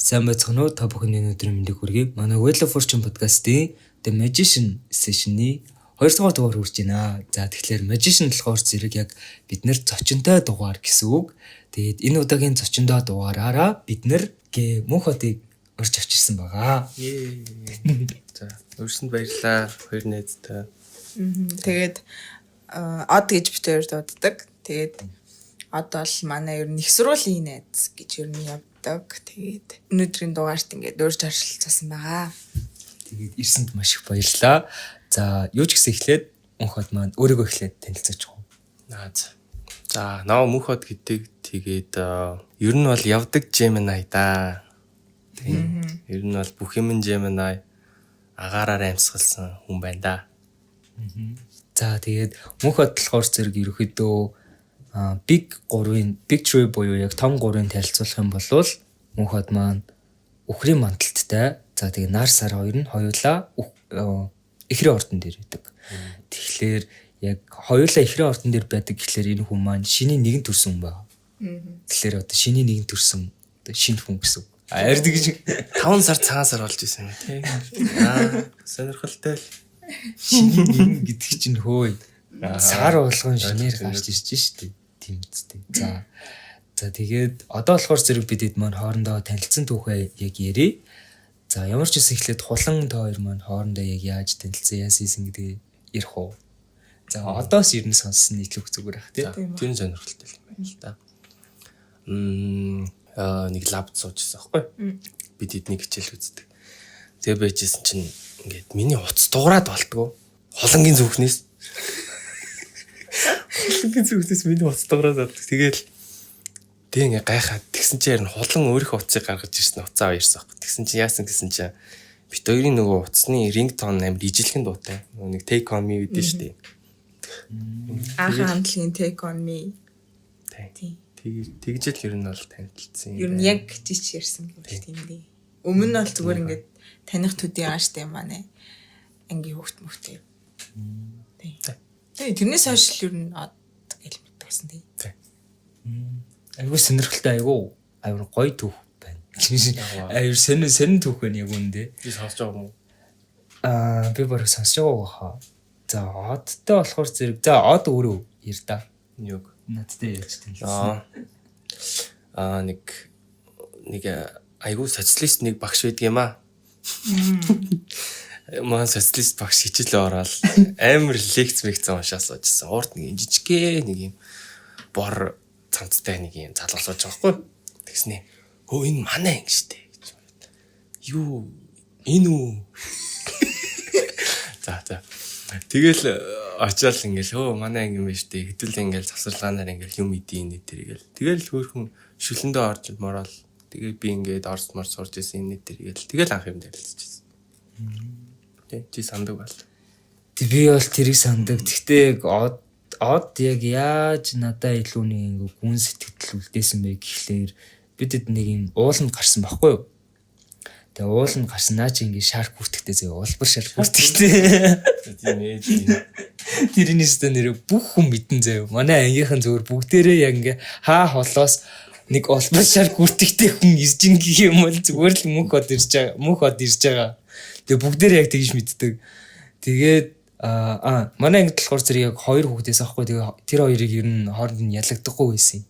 Сайн байцгаана уу? Та бүхний өнөөдрийн мэндийг хүргэе. Манай Wheel of Fortune podcast-ийн The Magician session-ы 2 дугаар дугаар хүрч байна. За тэгэхээр Magician болохоор зэрэг яг бид нэр зочинтой дугаар гэсэн үг. Тэгээд энэ удаагийн зочиндоо дугаараараа бид нэр мөнх хотыг урьж авчирсан байгаа. За, өөрсөнд баярлалаа. Хоёр найзтай. Тэгээд од гэж бид хоёр дууддаг. Тэгээд од бол манай ер нь их сургуулийн найз гэж ер нь явдаг. Тэгээд өнөөдрийн дугаарт ингээд урьж оршилцсан байгаа. Тэгээд ирсэнд маш их баярлалаа. За, юу ч гэсэн эхлээд мөнх хот маань өөрийгөө эхлээд танилцуулж байгаа. За, наа мөнх хот гэдэг тэгээд ер нь бол явдаг Gemini да. Тийм. Ер нь бол бүх юм Gemini агаараар амьсгалсан хүн байна да. За тэгээд мөнх хот болохоор зэрэг ерөөхдөө Big 3-ын Big Tree буюу яг том 3-ын танилцуулах юм бол мөнх хот маань үхрийн манталттай. За тэгээд нар сар хоёр нь хоёулаа эхрийн ордон дээр байдаг. Тэгэхээр яг хоёулаа эхрийн ордон дээр байдаг гэхлээр энэ хүн маань шиний нэгэн төрсөн хүн байна. Тэгэхээр одоо шиний нэгэн төрсөн шинэ хүн гэсэн. Ард гэж 5 сар цагаан сар болж исэн юм тий. Сонирхолтой л. Шиний нэгэн гэдэг чинь хөөе. Сар болгон шинээр гарч ирж штеп. Тийм үстэй. За тэгээд одоо болохоор зэрэг бидэд маань хоорондоо танилцсан түүхээ яг ярий. За ямар ч үсэн эхлээд хулан та хоёр маань хоорондоо яг яаж танилцсан яасан гэдэг ярих уу. За одоос ирнэ сонссон нийтлэг зүгээр ах тий. Тэр нь сонирхолтой юм байна л да. Нэг лабд суужсэн аахгүй. Бид эдний хичээл үздэг. Тэгээ байжсэн чинь ингээд миний утас дуурайд болтгоо. Холонгийн зүгнээс. Холонгийн зүгнээс миний утас дуурайд болтгоо. Тэгээл тэг ингээ гайхаад тэгсэн чинь ярин холон өөрийнхөө утсыг гаргаж ирсэн уцаа ирсэн аахгүй. Тэгсэн чинь яасан гэсэн чинь бит хоёрын нөгөө утасны рингтон амар ижилхэн дуутай. Нэг take on me гэдэг шүү дээ. Анхан хамтлагийн take on me. Тийм. Тэгжэл ер нь бол танилцсан юм. Ер нь яг жич ярьсан гэх тийм дээ. Өмнө нь бол зүгээр ингээд таних төдий ааштай манай ангийн хөвгт мөхтэй. Тийм. Тэрнээс хойш ер нь од гэл мэдсэн тийм. Айгуу сонирхолтой айгуу гоё түүх байна. Айгуу сонин түүх байна яг үндэ. Би сонсож байгаа юм уу? Би бараг сонсож байгаа хаа. За одтой болохоор зэрэг за од өөрөө ир да. Юг. Надтай яаж танилцсан? Нэг айгуу социалист нэг багш байдаг юм аа. Маань социалист багш хичээлээ ороод амар лекц уншаад суужсэн. Уурт нэг жижигхэн нэг юм бор цамцтай нэг юм залуу сууж байгаа байхгүй. Тэгснэ. Хөө энэ манай анги штэ гэж. Юу энэ үү? За. Тэгэл очиад ингээл хөө манай анги юм байна штэ. Хэдүүл ингээл завсарлагаанаар ингээл юм идэв нэ тэргээл. Тэгэл хөөхөн шүлэндээ орж морол. Тэгээ би ингээд орсмор сурж исэн нэ тэргээл. Тэгэл анх юм дэрэлцчихсэн. Тэ чи сандаг бол. Би бол тэрийг сандаг. Гэхдээ од яг яаж надаа илүү нэг гүн сэтгэл үлдээсэн бэ гэхлээр бидэд нэг юм ууланд гарсан байхгүй юу? Тэгээ ууланд гарсан наа чи ингээ шарк хүртэхтэй зөө улбар шарк хүртэхтэй. Тийм ээж. Тэрний өстө нэр бүх хүн мэдэн зөө. Манай ангийнхан зөвөр бүгдээрээ яг ингээ хаа холоос нэг улбар шарк хүртэхтэй хүн ирж ин гэх юм бол зүгээр л мөнх хот ирж байгаа. Тэгээ бүгдээрээ яг тэгж мэддэг. Тэгээд манай ангид болохоор зэрэг яг хоёр хүүхдээс авахгүй. Тэгээ тэр хоёрыг ер нь хооронд нь ялагдахгүй байсан.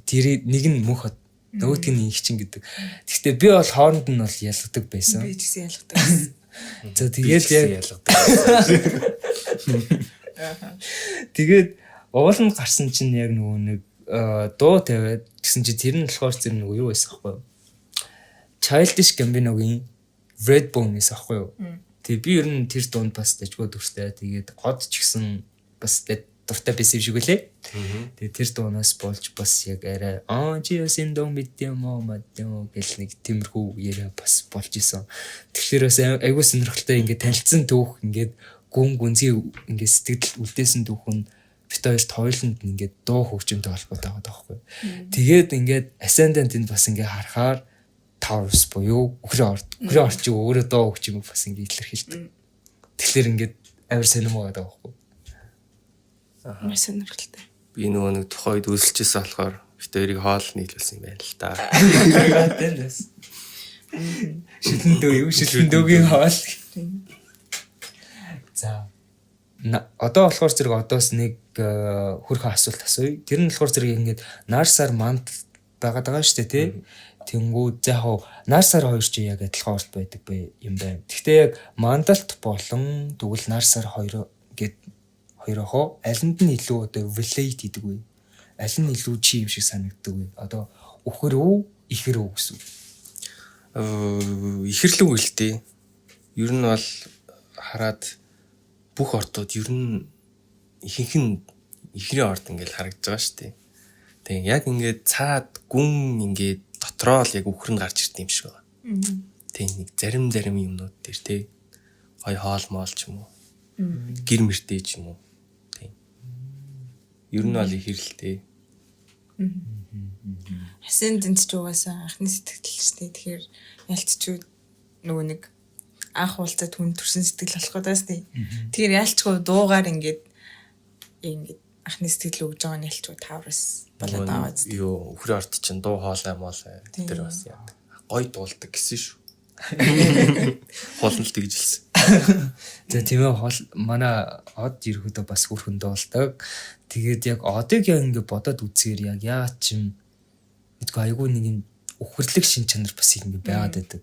Тэр нэг нь мөнх хот, нөгөөдг нь их чин гэдэг. Гэхдээ би бол хооронд нь бол ялгадаг байсан. Би ч гэсэн ялгадаг байсан. За тэгээд яг ялгадаг. Тэгээд ууланд гарсан чинь яг нөгөө нэг дуу тавиад гэсэн чи тэр нь болохоор зэрэг нөгөө юу байсан аахгүй юу? Childish Gambino-гийн Red Bone-ээс аахгүй юу? Тэгээ би ер нь тэр дунд бас дажгүй дуртай. Тэгээд од ч гэсэн бас дуртай байсан юм шиг үлээ. Тэгээд тэр дуунаас болж бас яг арай чи ясын дон мэддэмо гэл нэг тиймэрхүү яриа бас болж исэн. Тэгэхээр бас айгуу сонирхолтой ингээд танилцсан түүх ингээд гүнзгий ингээд сэтгэл үлдээсэн түүх нь бит хоёрт хоёуланд ингээд дуу хөгжимтэй холбоотой байгаа байхгүй. Тэгээд ингээд Ascendant-д бас ингээд харахаар Taurus буюу өхрийн орчин өөрөө доо өгч юм бас ингэ илэрхийлдэг. Тэгэхээр ингээд амар сонирм байгаа байхгүй. Маш сонирхолтой. Би нөгөө нэг тухайд үйлсэлжсэн болохоор бит хоёрыг хоол нийлүүлсэн юм байна л да. Шилэндөөгийн хоол. За. Одоо болохоор зэрэг одоос нэг хөрхөн асуулт асууя. Тэр нь болохоор зэрэг ингээд Нарсаар манд байгаад байгаа шүү дээ, тий? Тэнгүүд за яг Нарсаар хоёр ч яг адилхан орт байдаг юм байна. Гэхдээ яг мандалт болон тэгвэл Нарсаар хоёр гээд хоёроо алинд нь илүү одоо relate хийдэг вэ? Аль нь илүү чи юм шиг санагддаг вэ? Одоо өхөр үү, ихэр үү гэсэн. Ихэрлэг үлдээ. Ер нь бол хараад бүх ортууд ер нь ихэнх нь ихрийн орд ингээл харагдаж байгаа шүү дээ. Тэгээ яг ингээд цаад гүн ингээд дотроо л яг өхөр нь гарч ирд юм шиг байгаа. Тэгээ нэг зарим юмнууд дээр тий гой хоол моол ч юм уу. Гэр мөртэй ч юм уу. Тий. Ер нь бол ихэрлэлтэй. Хасин дэнт ч угаасаа анхны сэтгэл шүү дээ. Тэгэхээр ялцчгүй нөгөө нэг анх уулзаад хүн төрсэн сэтгэл болох гэдээс тий. Тэгэхээр ялцчгүй дуугаар ингээд анхны сэтгэл өгж байгаа нь ялцчгүй таврас болоод аваад. Юу өхрийн орд чинь дуу хоолой моолой тэр бас яадаг. Гой дуулдаг гэсэн шүү. Хоолнол тэгж хэлсэн. За тийм ээ манай од ерөөдөө бас хөрхөн дуулдаг. Тэгээд яг одыг яг ингэ бодоод үзэхээр яг яа чим мэдгүй айгүй нэг юм өхөрлөг шин чанар бас ингэ байгаад байдаг.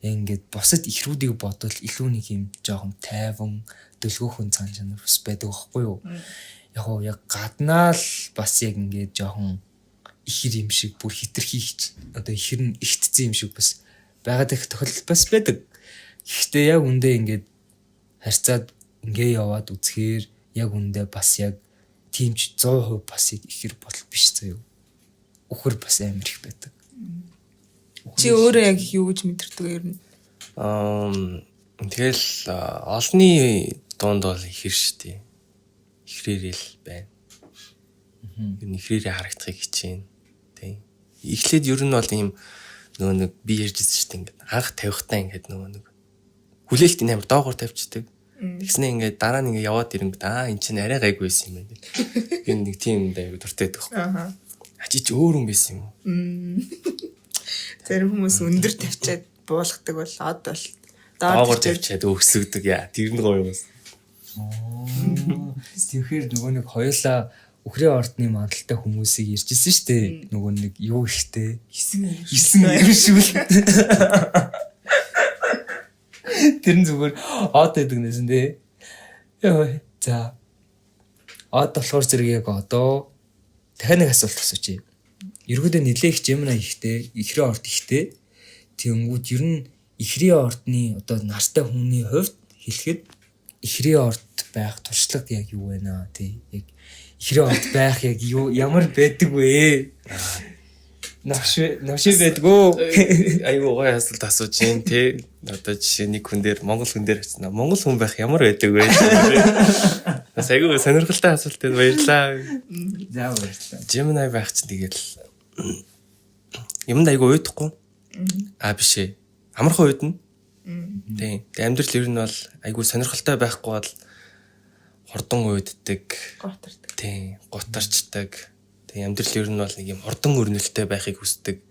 Ингээд бусад ихрүүдийг бодвол илүү нэг юм жоохон тайван дөлгөөхөн цаан чанар бас байдаг байхгүй юу? Яг гаднаа л бас яг ингээд жоохон ихэр юм шиг бүр хитрхийч одоо ихэр нь ихтцэн юм шиг бас байгаад их тохиолдол бас байдаг. Гэхдээ яг үндэ ингээд харьцаад ингээ яваад үзэхээр яг үндэ бас яг тиймч 100% бас ихэр бодол биш заяа. Өхөр бас амар их байдаг. Чи өөрөө яг юу гэж мэдэрдэг ер нь? Тэгэл олны дунд бол ихэр штий. Ихрээрэл байна. Ер нь ихрээрээ харагдахыг хичээн. Тэ. Эхлээд ер нь бол ийм нөгөө нэг би ярьжсэн штий ингээд анх тавихтаа ингээд нөгөө нэг хүлээлт амар доогоор тавьчихдаг. Тэгснэ ингээд дараа нь ингээд яваад ирэнгүүт эн чинь арай гайгүй байсан юм байна гэдэг. Энэ нэг тийм аяг дуртай байдаг. Ачи ч өөр юм байсан юм уу? Зарим хүмүүс өндөр тавьчаад буулгадаг бол од бол доогоор тавьчаад өксөгдөг яа. Тэр нь гоё юм. Тэгэхээр нөгөө нэг хоёулаа өхрийн ордны мандалтай хүмүүсийг иржсэн шүү дээ. Нөгөө нэг юу ихтэй 9 юм шүү. Тэр нь зүгээр од байдаг нэсэн дээ. Яа. За. Од болохоор зэрэг яг одоо дахиад нэг асуулт асуучих. Ерөөдөө нэлээх Gemini ихтэй, ихрийн орд ихтэй. Тэнгүүд ер нь ихрийн ордны одоо нартай хүний хувьд хэлэхэд ихрийн орд байх туршлага яг юу вэ наа тий. Яг ихрийн орд байх яг юу ямар байдаг вэ? Навш байдгүй. Айгуу гоё асуулт асууж юм тий. Одоо жишээ нэг хүн дээр Монгол хүн дээр очсноо. Монгол хүн байх ямар байдаг вэ? Бас айгуу сонирхолтой асуулт байна. Баярлаа. За баярлалаа. Gemini байх чинь тэгэл юмд айгуу уйдахгүй. Биш ээ. Амархан уйдна. Тий. Амьдрал ер нь бол айгуу сонирхолтой байхгүй бол хордон уйддаг. Готардаг. Тий. Готарчдаг. Тий. Амьдрал ер нь бол нэг юм хордон өрнөлттэй байхыг хүсдэг.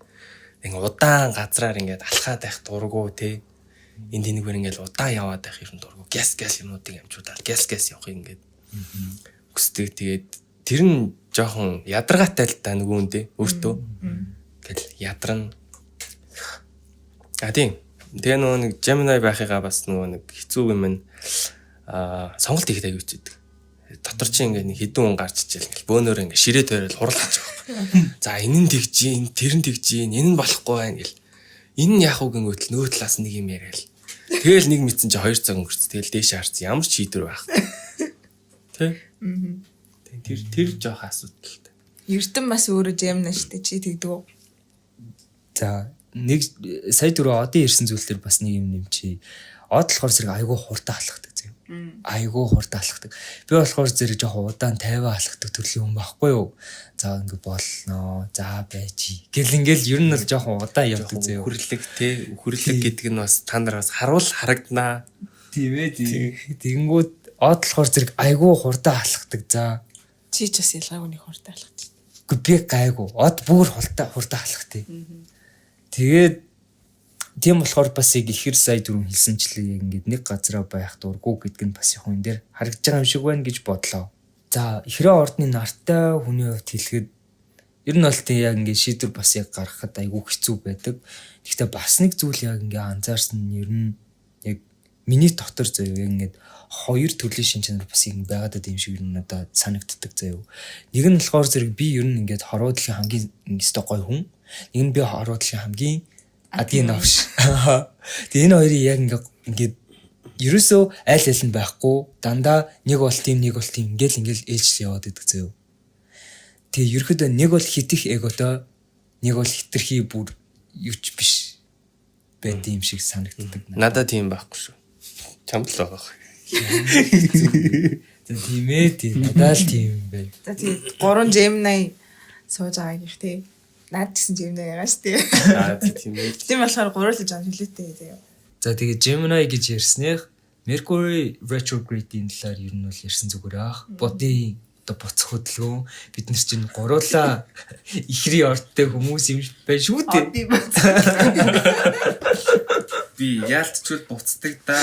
Ингээ удаан газраар ингээд алхаад байх дурггүй тий. Энд тэнийгээр ингээд удаан яваад байх юм дурггүй. Гяс юмнуудыг амжуудаад гяс явахыг ингээд хүсдэг. Тэгээд тэр нь жоохон ядаргаатай л та нөгөөндөө өөртөө гэл ядарна. Тийм. Тэгээ нөгөө нэг Gemini байхыгаа бас нөгөө нэг хэцүү юм нь сонголт хийхэд аягүй хэцүүдэг. Дотор чи ингээд нэг хэдэн хүн гарч ичээл ингээл бөөнөр ингээд ширээ тойрол хурлаж байгаа. За энэ нь тэгж ийн, тэр нь тэгж ийн, энэ нь болохгүй байх гэл. Энэ нь яах вэ гингүүтэл нөгөө талаас нэг юм яриад. Тэгэл нэг мэдсэн чи 2 цаг өнгөрч. Тэгэл дээш харц ямар ч шийдвэр байх. Тэ? Тэр жоох асуудалтай. Эрдэн бас өөрөө Gemini штэ чи тэгдэг үү? За нэг сая дөрөв одын ирсэн зүйл төр бас нэг юм нэмчи. Од болохоор зэрэг айгүй хурдан алхахдаг зэ. Айгүй хурдан алхахдаг. Би болохоор зэрэг жоох удаан тайван алхахдаг төрлийн хүн байхгүй юу? За ингэ болноо. За байж. Гэл ингээл ер нь бол жоох удаан явдаг зэ. Үхрлэг те. Үхрлэг гэдэг нь бас та нар бас харуул харагданаа. Тийм ээ. Тэгэнгүүт од болохоор зэрэг айгүй хурдан алхахдаг. За Чи ч бас ялгаагүй нэг хурдан алхаж байна. Гэхдээ би гайгүй. Од бүр хурдан алхах тий. Тэгээд Тийм болохоор бас яг ихэр сая дөрөв хэлсэнчлээ ингээд нэг газараа байх дурггүй гэдг нь бас яг энэ дээр харагдаж байгаа юм шиг байна гэж бодлоо. За ихрээ ордны нартай хүний хувьд хэлэхэд ер нь бол тийм яг ингээд шийдвэр бас яг гаргахад айгүй хэцүү байдаг. Гэхдээ бас нэг зүйл яг ингээд анзаарсан нь ер нь яг миний дотор заяа яг ингээд хоёр төрлийн шин чанар бас юм байгаад байгаа юм шиг ер нь надад санагддаг заяа. Нэг нь болохоор зэрэг би ер нь ингээд хорвоо дэлхийн хамгийн өстой гой хүн. Нэг нь би хорвоо дэлхийн хамгийн адгийн новш. Тэгээ энэ хоёрыг яг ингээд ерөөсөө аль аль нь байхгүй дандаа нэг бол тийм ингээл ээлжл яваад идэг заяа. Тэгээ ерөөдөө нэг бол хитэх эготой нэг бол хитрхи бүр юуч биш байд юм шиг санагддаг. Надад тийм байхгүй шүү. Чамд л байгаа. За тийм ээ надад л тийм байна. За тэгээд 3 Gemini сууж байгаа гэх тий. Наад гэсэн Gemini байгаа шүү дээ. Тийм ээ. Тийм болохоор гурлаж байгаа хэлээтэй заяа. За тэгээ Gemini гэж ярьсныг Mercury retrograde-ийн талаар ер нь бол ярьсан зүгээр аах. Бодын одоо буцах хөдөлгөөн бид нар чинь гуруула ихрийн ордтой хүмүүс юм байна шүү дээ. Би яалтчул буцдаг да.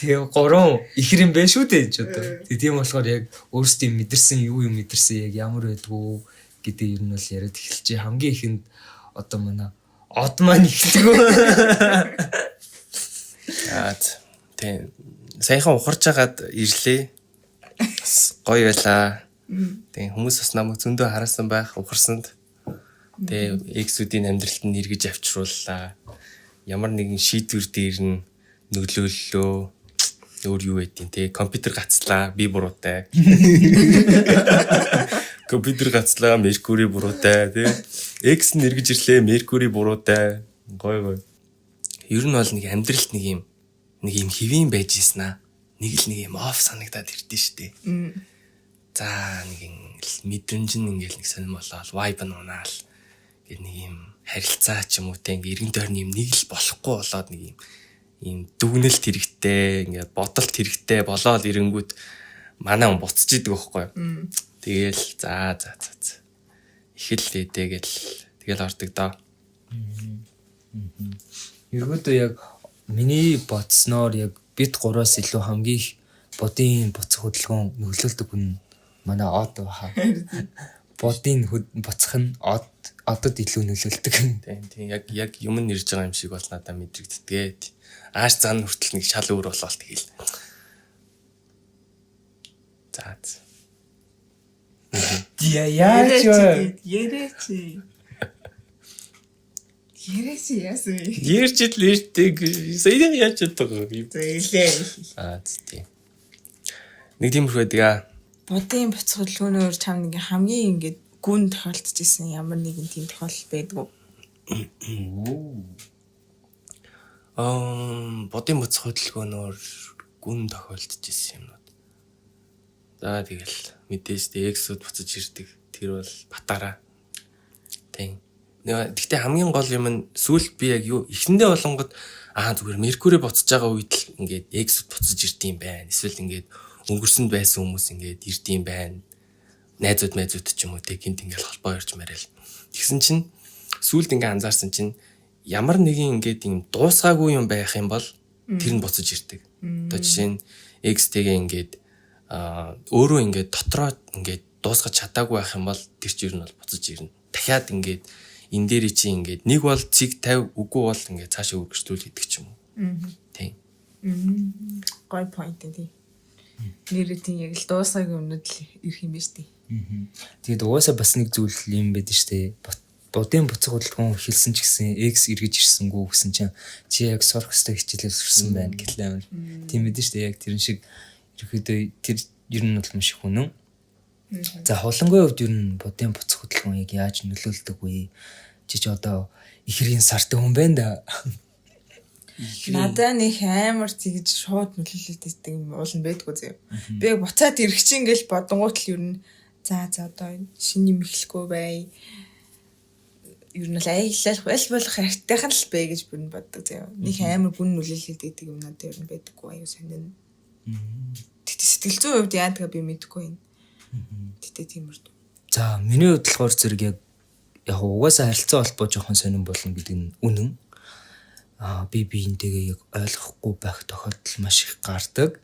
Тэгээ 3 ихэр юм байна шүү дээ ч одоо. Тэгээ тийм болохоор яг өөрсдөө мэдэрсэн юу мэдэрсэн яг ямар байдгүй гэдэг ер нь бол яриад эхэлжээ. Хамгийн ихэнд одоо манай од маань ихлэв. Тийм. Саяхан ухарч агаад ирлээ. Гоё байлаа. Тийм хүмүүс бас намайг зөндөө хараасан байх ухарсанд. Тэгээ эксүүдийн амьдралд нь эргэж авчрууллаа. Ямар нэгэн шийдвэр дээр нь нөлөөллөө. Өөр юу байдیں۔ Тэ компьютер гацлаа, би буруутай. Компьютер гацлаа, Mercury буруутай, тэ. X нь эргэж ирлээ, Mercury буруутай. Гой. Ер нь бол нэг амьдралд нэг юм хэвийн байж ийснаа. Нэг юм оф санагдаад ирдэ штэ. За нэг мэдрэмж нь ингээл нэг сонирм болоод vibe нь унаал. Гэт нэг юм харилцаа ч юм уу те ингээ эргэн тойрны юм нэг л болохгүй болоод нэг юм дүгнэлт хэрэгтэй, ингээ бодолт хэрэгтэй болоод ирэнгүүт манай хүн буцаж идэг байхгүй юу. Тэгэл за. Ихэллээ тэгэл ордог доо. Ерөөдөө яг миний бодсноор яг бид гураас илүү хамгийн их бодын буцах хөдөлгөөн нөлөөлдөг хүн манай од баха. Бодын буцах нь одод илүү нөлөөлдөг. Тийм яг юм нь ирж байгаа юм шиг бол надад мэдрэгддэг. Ааш зан хүртэл нэг шал өөр болоод тэгэл. За. Яач Яриач яасан вэ? Ярьж л ирдэг. Саяхан яаж чаддаг юм. Зөөлөө. Тийм. Нэг тиймэрхүү байдаг. Будын буцах хөдөлгөөнөөр чам нэг хамгийн ингээд гүн тохиолдож исэн ямар нэгэн тийм тохиолдол байдгүй. Будын буцах хөдөлгөөнөөр гүн тохиолдож исэн юмнууд. За тэгэл мэдээж эксүүд буцаж ирдэг. Тэр бол батараа. Тийм. Гэхдээ хамгийн гол юм нь сүүл би яг юу эхэндээ болонгод зүгээр Меркури буцаж байгаа үед л ингээд эксүүд буцаж ирдэм байх. Эсвэл ингээд өнгөрсөнд байсан хүмүүс ингээд ирдэм байх. Найзууд ч юм уу гинт ингээд холбоо ярьж марил. Тэгсэн чинь сүүлд ингээд анзаарсан чинь ямар нэгэн ингээд юм дуусгаагүй юм байх юм бол тэр нь буцаж ирдэг. Одоо жишээ нь экстэйгээ ингээд өөрөө ингээд дотроо ингээд дуусгаж чадаагүй байх юм бол тэр чинь ер нь бол буцаж ирнэ. Дахиад ингээд энэ дээр чи ингээд нэг бол цэг 50 үгүй бол ингээд цаашаа үргэлжлүүл гэдэг ч юм уу. Тийм. Гой point тий. Нэрэтийн яг л дуусаагүй өмнөд л ирэх юм биш тий. Тэгээд угаасаа бас нэг зүйл юм байдаг штэ. Будын буцах хөдөлгөөн хэлсэн ч гэсэн X эргэж ирсэнгүү гэсэн чинь чи яг сурах хэвээр хичээлээс сурсан байна гэхлээ амар. Тийм мэдэн штэ яг тэрэн шиг ерөөдөө тэр ер нь бол маш их үнэн. За хулангийн хувьд ер нь будын буцах хөдөлгөөн яг яаж нөлөөлдөг вэ? Чи ч одоо ихрийн сартай хүн байна да. Надаа нэг амар тэгж шууд нөлөөлөд юм уул нь байдгүй заяа. Би буцаад ирэх чинь ингээл бодонгууд л ер нь за одоо шинэ юм эхлэхгүй бай. Ер нь л аялал болох хэрэгтэйхэн л бэ гэж бүр нь боддог заяа. Нэг амар гүн нөлөөлөлд гэдэг юм надад ер нь байдаггүй аюу сонин. Тэгтээ сэтгэл зүйн хувьд яадаг би мэдэхгүй юм. Тэгтээ тиймэрд. За миний хувьд болохоор зэрэг яг яг угаасаа харилцаа холбоо жоохон сонирн болно гэдэг нь үнэн. Би биентэйгээ яг ойлгохгүй байх тохиолдол маш их гардаг.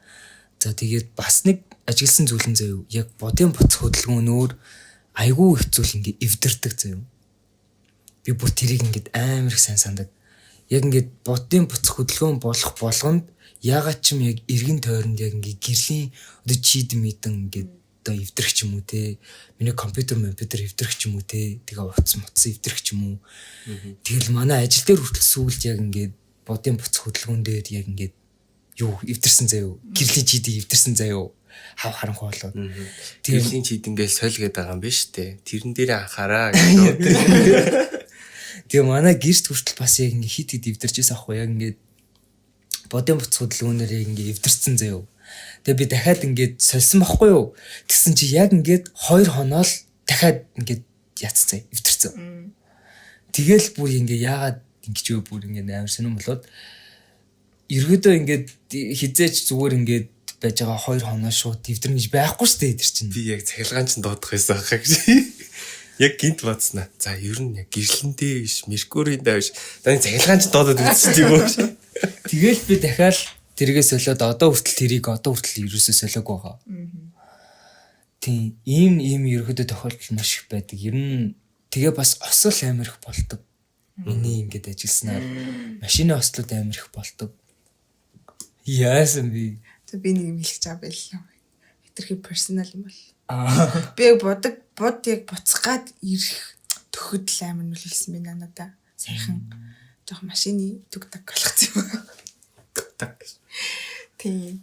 За тэгээд бас нэг ажигласан зүйл нь заяа яг бодийн буцах хөдөлгөөнөөр айгүй их зүйл ингээ эвдэрдэг заяа. Би бүр тэрийг ингээд амар их сайн сандаг. Яг ингээд бодийн буцах хөдөлгөөн болох болгонд ягаад ч юм яг эргэн тойронд яг ингээ гэрлийн одоо чийд мэдэн ингээд одоо эвдэрх ч юм уу те. Миний компьютер эвдэрх ч юм уу те. Тэгээ утас эвдэрх ч юм уу. Тэгэл манай ажил дээр хүртэл сүүлд яг ингээд бодийн буцах хөдөлгөөн дээр яг ингээд юу эвдэрсэн заяа. Гэрлийн чийдийг эвдэрсэн заяа. Хав харанхуй болоод. Гэрлийн чийд ингээд соль гээд байгаа юм биш үү? Тэрэн дээр анхаараа гэдэг. Тэгээ манай гэрт хүртэл бас яг ингээд хит эвдэрчээс аахгүй яг ингээд бодийн буцах хөдөлгөөнөөр яг ингээд эвдэрсэн заяа. Тэгээ би дахиад ингээд сольсон байхгүй юу? Тэгсэн чи яг ингээд 2 хоноо л дахиад ингээд яцсан эвдэрсэн. Тэгэл бүр ингээд яагаад ингэж вэ бүр ингээд амар сонирн болоод ерөөдөө ингээд хизээч зүгээр ингээд байж байгаа 2 хоноо шууд эвдэрнэ гэж байхгүй шүү дээ эдэр чинь. Би яг цахилгаан ч дуудах байсан хаа гэж. Яг гинт бодсноо. За ер нь яг гэрлэнтэй биш, Меркурийн дай биш. Таны цахилгаан ч дуудаад үзсэн тийм үү? Тэгэл би дахиад тэргээ солиод одоо хүртэл ерөөсөө солиог байгаа. Тийм ийм ерөөдөө тохиолдол маш их байдаг. Ер нь тэгээ бас осол амар их болдог. Миний ингээд ажилласнаар машины ослууд амар их болдог. Яасан би. За би нэг юм хэлэх гэж байгаа байлаа. Хитрхи персонал юм бол. Би яг бод яг буцах гад ирэх төхөдөл амар нөлөөлсөн байна надаа. Сайхан жоох машины түг-так болгоцсон юм. Так. Тийм.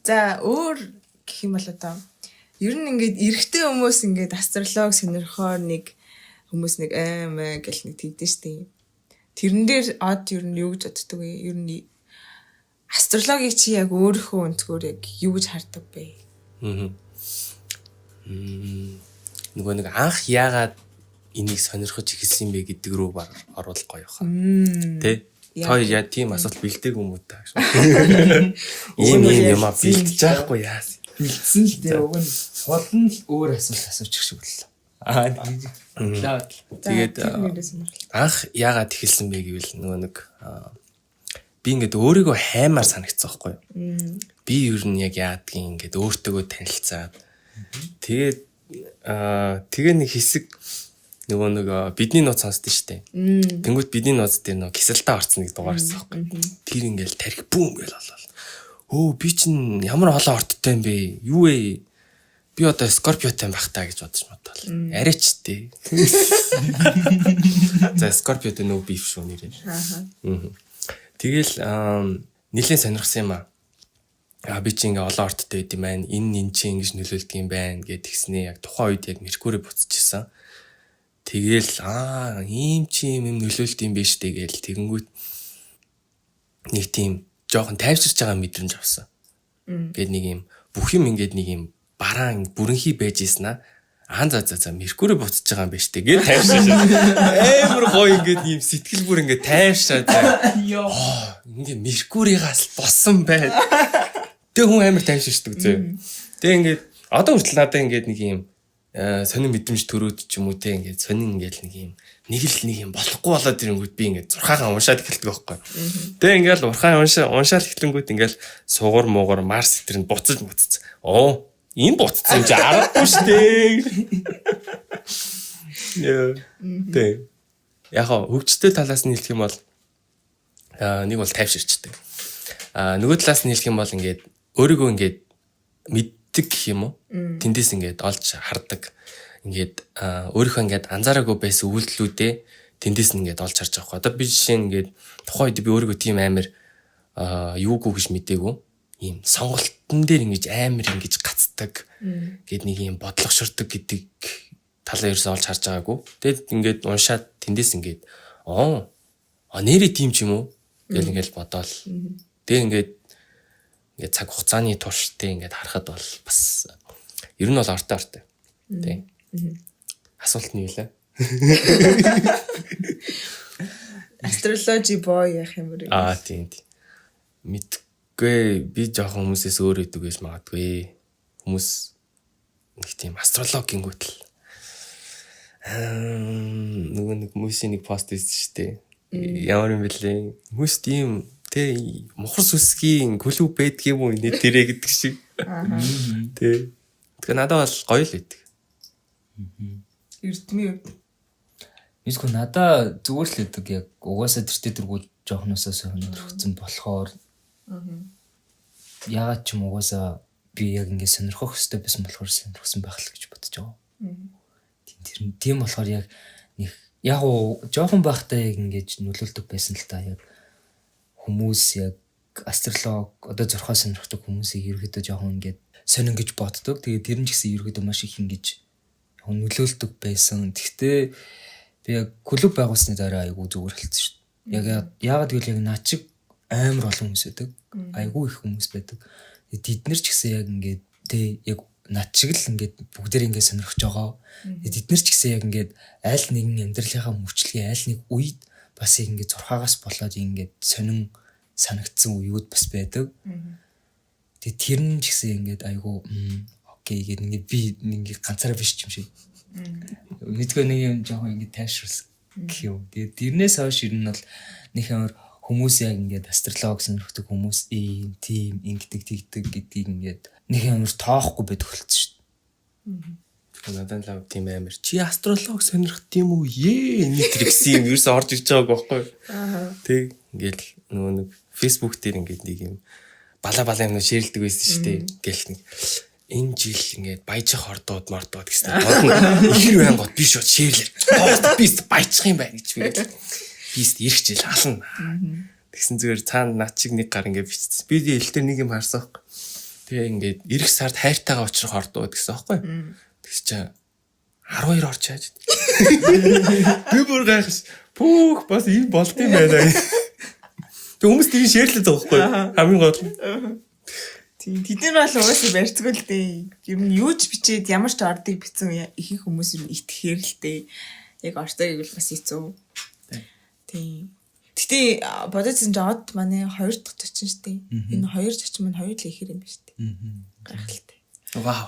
За өөр гэх юм бол одоо ер нь ингээд эрэгтэй хүмүүс ингээд астролог сонирхоор нэг хүмүүс нэг аймаа гэл нэг тэгдэж штий. Тэрэн дээр од ер нь юу гэж боддог вэ? Ер нь астрологийг чи яг өөрийнхөө өнцгөр яг юу гэж хардаг бэ? Нөгөө нэг анх яагаад энийг сонирхож эхэлсэн бэ гэдэг рүү оруулах гоё хаа. Тэ? Той яа тийм асуулт бэлдээг юм уу та гэж. Ийм юм а бэлдэж байхгүй яа. Бэлдсэн л дээ уг нь бол нь өөр асуулт асуучих шиг боллоо. Тэгээд анх яагаад эхэлсэн бэ гэвэл нөгөө нэг би ингээд өөрийгөө хаймаар санагцсан байхгүй юу. Би ер нь яг яадгийн ингээд өөртөөгөө танилцаад тэгээд тэгээ нэг хэсэг нөгөө нэг бидний нууц сонсдөө штэ. Тэнгүүт бидний нууц дээр нөгөө кисэлтаа орцсон нэг дугаар байсан байхгүй. Тэр ингээл тарих бүүм гээл болоо. Өө би чинь ямар олон орттой юм бэ? Юу вэ? Би одоо Скорпиотой байх таа гэж бодож бодвол. Арайч тээ. За Скорпиотой нөгөө биф шүү нэрээ. Тэгэл нэлээд сонирхсан юм аа. Би чи ингээ олон орттой байд юм байна. Энэ чи ингэж нөлөөлдөг юм байна гэд тэгснээ яг тухайн үед яг Меркурий буцчихсан. Тэгэл ийм чи юм нөлөөлт юм биш тэгэл тэгэнгүүт нэг тийм жоохон тайвширч байгаа мэдрэмж авсан. Гэт нэг юм бүх юм ингээд нэг юм бараан бүрэнхий байж ийснаа за Меркурий буцаж байгаа юм байна штэ гэж тайвширч амар гоё ингээд ийм сэтгэл бүр ингээд тайвшаад ингээд Меркурийгаас болсон байна. Тэг хүн амар тайвширчдаг зөө. Тэг ингээд одоо хүртэл надаа ингээд нэг юм сонин мэдрэмж төрөөд ч юм уу те ингээд сонин ингээд нэг юм болохгүй болоод ирэнгүүт би ингээд зурхаагаа уншаад эхэлдэг байхгүй. Тэг ингээд урхаа уншаад эхлэнгүүт ингээд сугар муугар Марс тэрэнд буцаж. Энэ буцсан чи аргагүй штэ. Тэг. Яг хөгжтэй талаас нь хэлэх юм бол нэг бол тайвширчдаг. Нөгөө талаас нь хэлэх юм бол ингээд өөрийгөө ингээд мэддэг гэх юм уу? Тэндээс ингээд олж хардаг. Ингээд өөрийнхөө ингээд анзаараагүй байсан үйлдэлүүдээ тэндээс нь ингээд олж харж байгаа. Одоо би жишээ нь ингээд тухайн үед би өөрийгөө тийм амар юугүй гэж мэдээгүй. Ийм сонголтон дээр ингэж амар ингэж гацдаг. Гэт нэг юм бодлогошордог гэдэг талаа ерөөсөө олж харж байгаагүй. Тэгэд ингээд уншаад тэндээс ингээд нэрээ тийм ч юм уу? Гэл ингээд бодоол. Тэгээ ингээд цаг хугацааны турштай ингээд харахад бол бас ер нь бол ортой. Тий. Асуулт нь юу лээ? Астрологи боо яах юм бэ? Тийм. Мэдгүй би жоохон хүмүүсээс өөр идэг гэж магадгүй. Хүмүүс нэг тийм астрологийн гүтэл Нөгөө нэг хүмүүсийн нэг пост хийсэн шүү дээ. Ямар юм бэлээ. Хүмүүс тийм тэ мохор сүсгийн клуб байдгийн юм нэ тэрэ гэдэг шиг. Тэ. Тэгэхээр надад бол гоё л байдаг. Эрдмийн Эсвэл надаа зүгээр л байдаг яг угаасаа тэртээ дэргүүд жоохносоо сонирхсан болохоор яагаад ч юм угаасаа би яг ингэ сонирхох хэрэгтэй байсан болохоор сонирхсан байх л гэж бодож байгаа. Тийм болохоор яг нэг яг жоохон байхдаа яг ингэж нөлөөлдөг байсан л та яг хүмүүс яг астролог одоо зурхаа сонирхдаг хүмүүсийг ерөөдөө жоохон ингэж сонин гэж боддог. Тэгээд тэр нь ч гэсэн ерөөдөө маш их ингэж нөлөөлдөг байсан. Гэхдээ би яг клуб байгуулсны дараа айгүй зүгээр хэлсэн шүү дээ. Яг яагаад гэвэл яг наа чиг амар олон хүмүүс байдаг. Айгүй их хүмүүс байдаг. Тэд нар ч гэсэн яг ингээд тэ яг наа чиг л ингээд бүгдээр ингээд сонирхож байгаа. Тэд нар ч гэсэн яг ингээд аль нэгэн амьдралынхаа мөчлөгийн аль нэг үед бас яг ингээд зурхаагаас болоод ингээд сонин санагдсан үеуд бас байдаг. Тэгээд тэр нь ч гэсэн ингээд айгүй окей гэдэг ингээд би ингээд ганцаараа биш юм шиг. Мэдгүй нэг юм жоохон ингэ тайшруулсан гэх юм. Тэгээд тэрнээс хойш ер нь бол нэг амар хүмүүс яг ингээд астролог сонирхдаг хүмүүс тийм ингэдэг тэгдэг гэдгийг ингээд нэг амар тоохгүй байдаг болсон шүү дээ. Надад л тийм амар. Чи астролог сонирхт юм уу? Нэтэр гэсэн юм ерөөсөөр орж ирж байгааг байхгүй. Тэг ингээд нөгөө нэг Facebook дээр ингээд нэг юм бала юм шеэрлдэг байсан шүү дээ. Гэл нэг энэ жил ингээд баяжих ордууд мордууд гэсэн. Ихэр байн гот биш шууд шээрлэр. Бист баяжих юм байна гэж би. Бист ирэх жил ална. Тэгсэн зүгээр цаана над чиг нэг гар ингээд бичсэн. Би ил дээр нэг юм харсан. Тэгээ ингээд ирэх сард хайртайгаа очих ордууд гэсэн аахгүй. Тэгс чи 12 орч яаж. Би бүр гайхаш. Пүүх бас ийм болд юм байна. Тэг хүмүүс тийм шээрлээд байгаа байхгүй. Хамгийн гол. Тэд нар бол угаасаа барьцгүй л дээ. Юм юу ч бичээд ямар ч ордыг бичсэн их хүмүүс юм итгэхээр л дээ. Яг ортой гэвэл бас хэцүү. Тийм. Гэтэ бодож чинь жоод манай 2 дахь зочин шүү дээ. Энэ 2 зочин маань 2 л ихэр юм ба шүү дээ. Гайхалтай. Вау.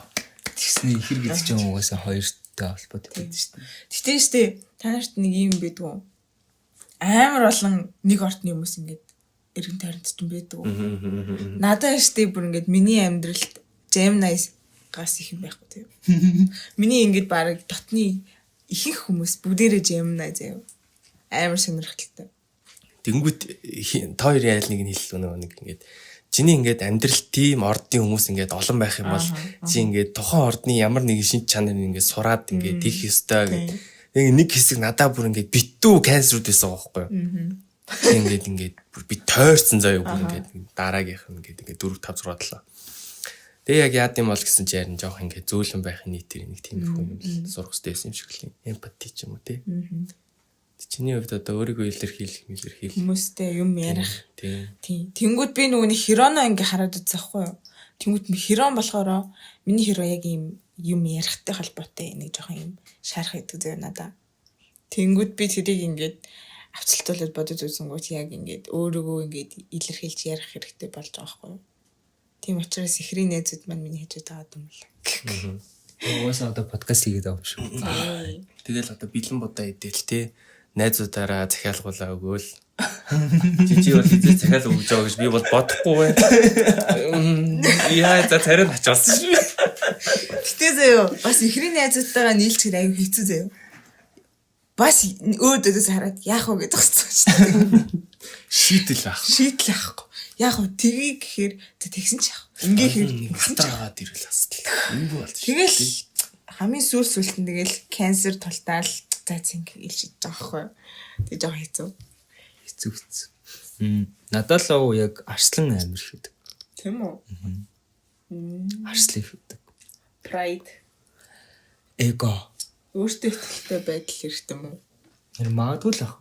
Тэгсний ихэр гэдэг чинь угаасаа 2-той холбоотой байдаг шүү дээ. Гэтэ шүү дээ. Та нарт нэг юм байдгүй. Амар олон нэг ортны хүмүүс ингээд эргэн тойронд ч юм байдаг. Надад штэ бүр ингээд миний амьдралд Gemini-гаас их юм байхгүй тийм. Миний ингээд баг дотны ихэнх хүмүүс бүгдээрээ Gemini заяа. Амар сонирхолтой. Тэнгүүд та хоёрын айл нэг нь хэллээ нэг ингээд чиний ингээд амьдрал тийм ордын хүмүүс ингээд олон байх юм бол чи ингээд тухайн ордны ямар нэгэн шинж чанарыг ингээд сураад ингээд тийх ёстой гэдэг. Нэг хэсэг надад бүр ингээд битүү канцерүүд байсан байхгүй юу? Ингээд би тойрсон заяа бүр ингээд дараагийнх нь ингээд 4 5 6 7. Тэгээ яг яад юм бол гэсэн чи ярин жоох ингээд зөөлөн байхын нийтээр нэг тийм их юм л сурах хэрэгтэй юм шиг л эмпати ч юм уу тий. Чиний хувьд одоо өөрийгөө илэрхийлэх хүмүүстэй юм ярих. Тийм. Тэнгүүд би нөгөө нэг хероно ингээ хараад үзсэн хгүй юу. Тэнгүүд херон болохоор миний херо яг юм ярихтай холбоотой нэг жоохон юм шаарах гэдэг зөө надаа. Тэнгүүд би тэрийг ингээд авцалтуулаад бодож үзэнгүүт яг ингээд өөрийгөө ингээд илэрхийлж ярих хэрэгтэй болж байгаа хгүй юу. Тийм учраас ихрийн найзууд маань миний хийж байгаа юм л. Угаасаа одоо подкаст хийгээд байгаа юм шүү. Тэгэл одоо бэлэн будаа идэл те найзуудаараа захиалгуулаа өгөөл. Чи бол хэзээ захиал өгж байгаа гэж би бол бодохгүй байна. Яа за царай ачаасан шүү. Гэтэ заяа бас ихрийн найзуудтайгаа нийлчих аюу хэцүү заяа. Бас өөдөөс хараад яах вэ гэж зогссон шүү дээ. Шийдэл авах. Шийдэл авахгүй. Яах вэ? Тгий гэхээр тэгсэн ч яах. Ингээхээр хатрагаад ирвэл асуу. Юу болж. Тэгэл хамгийн сүлт нь тэгэл канцер тултаал зайцэн илшиж байгаа байхгүй. Тэг жоо хэцүү. Хэцүү. Надад л яг арслан амир хийдэг. Тийм үү? Арслан хийдэг. Pride. Эго. Өөртөө ихтэй байдал хэрэгтэй юм уу? Тэр магадгүй л ах.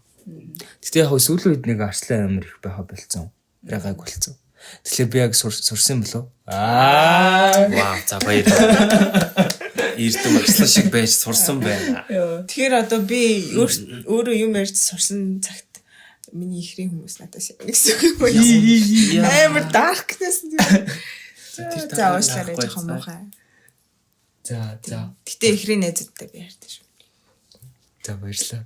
Гэтэ яг сүүлийн үед нэг арслан амир их байха болцсон. Ягайг болцсон. Тэгэхээр би яг сурсан болов. Вау, за баярлалаа. Эрдэм арслан шиг байж сурсан байна. Тэгэхээр одоо би өөрөө юм ярьж сурсан цагт миний ихрийн хүмүүс надаас нэгсэн юм. Амар darkness юм. За уушлаарай жоохон муухай. За. Гэтэ ихрийн найзуудтай би ярьдаг шүү. За баярлалаа.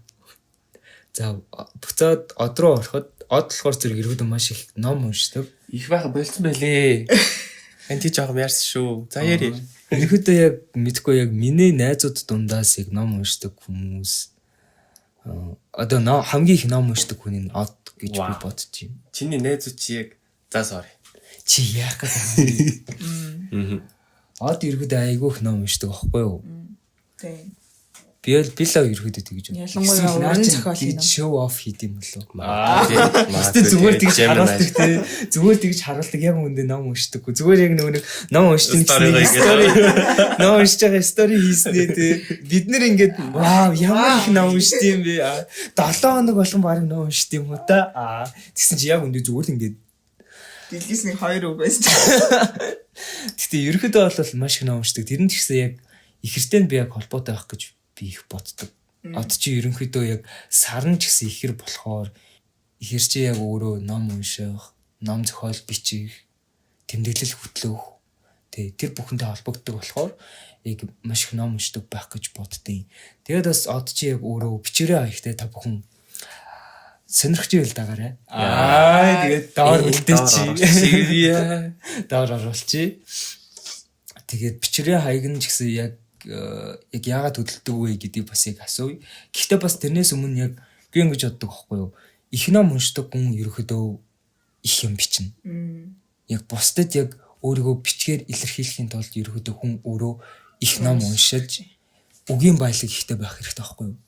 За буцаад од руу ороход од болохоор зэрэг ерөөдөө маш их ном уншдаг. Их байха болцсон байлээ. Анти жоохон яарсан шүү. За яри. Ерөөдөө яг мэдгүй яг миний найзууд дундаас яг ном уншдаг хүмүүс одоо хамгийн их ном уншдаг хүний од гэж би бодож байна. Чиний найзууд чи яг за sorry. Чи яах гэдэг. Од ерөөдөө айгүй их ном уншдаг аахгүй юу? Тийм. Би л ерөөдөө тэгж байна. Ялангуяа уран зохиол гэж show off хийд юм болов. Тэгтээ Зүгээр тэгж харуулдаг те. Зүгээр тэгж харуулдаг яг үндэ ном уншдаггүй. Зүгээр яг нэг ном уншдаг гэсэн ном уншиж байгаа стори хийснээ те. Бид нэр ингээд вау ямар их ном уншд юм бэ. 7 хоног болгон баг ном уншд юм уу та. Тэгсэн чи яг үндэ зүгээр л ингээд дэлгээс нэг 2 үг байсан. Тэгтээ ерөөдөө бол маш их ном уншдаг. Тэр нь ч гэсэн яг ихэртэй би яг холбоотой байх гэж би их боддог. Од чи ерөнхийдөө яг сарн ч гэсэн ихэр болохоор ихэр чи яг өөрөө ном унших, ном зохиол бичих, тэмдэглэл хөтлөх. Тэр бүхэнтэй холбогддог болохоор яг маш их ном уншдаг байх гэж боддیں۔ Тэгээд бас од чи яг өөрөө бичээрээ хаягтай та бүхэн сонирхож ивэл дагаарай. Тэгээд доор үлдээч. Доор оруулчих. Тэгээд бичээрээ хаяг нь ч гэсэн яг яагаад хөдөлдөг вэ гэдгийг бас яг асууя. Гэхдээ бас тэрнээс өмнө яг би ингэж боддог байхгүй юу? Их ном уншдаг хүн ерөөхдөө их юм бичнэ. Яг бусдад яг өөрийгөө бичгээр илэрхийлэхийн тулд ерөөхдөө хүн өөрөө их ном уншиж үгийн баялаг ихтэй байх хэрэгтэй байхгүй юу?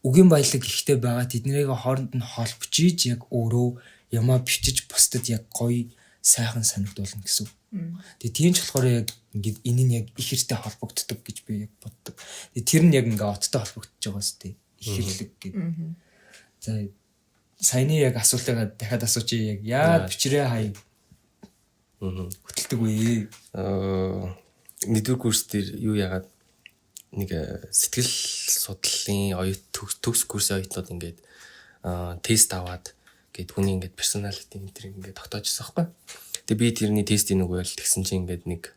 Үгийн баялаг ихтэй байгаа тэднийг хооронд нь холбочиж яг өөрөө ямаа бичиж бусдад яг гоё сайхан санагдуулна гэсэн. Тэгээ тийм ч болохоор яг ингээд энэ нь яг их хэрэгтэй холбогддог гэж би яг боддог. Тэгээ тэр нь яг ингээд оттой холбогдож байгаа сте. Их хэрлэг гэдэг. За саяны яг асуултаа дахиад асуучих яг яа бичрээ хай. Хөтэлдэг вэ? Нэгдүгээр курс дээр юу яагаад нэг сэтгэл судлалын оюут төгс курсын оюутнууд ингээд тест аваад гээд хүний ингээд персоналити энэ ингээд тогтоожсэн байхгүй. Тэгээ би тэрний тестийг нөгөө л тэгсэн чинь ингээд нэг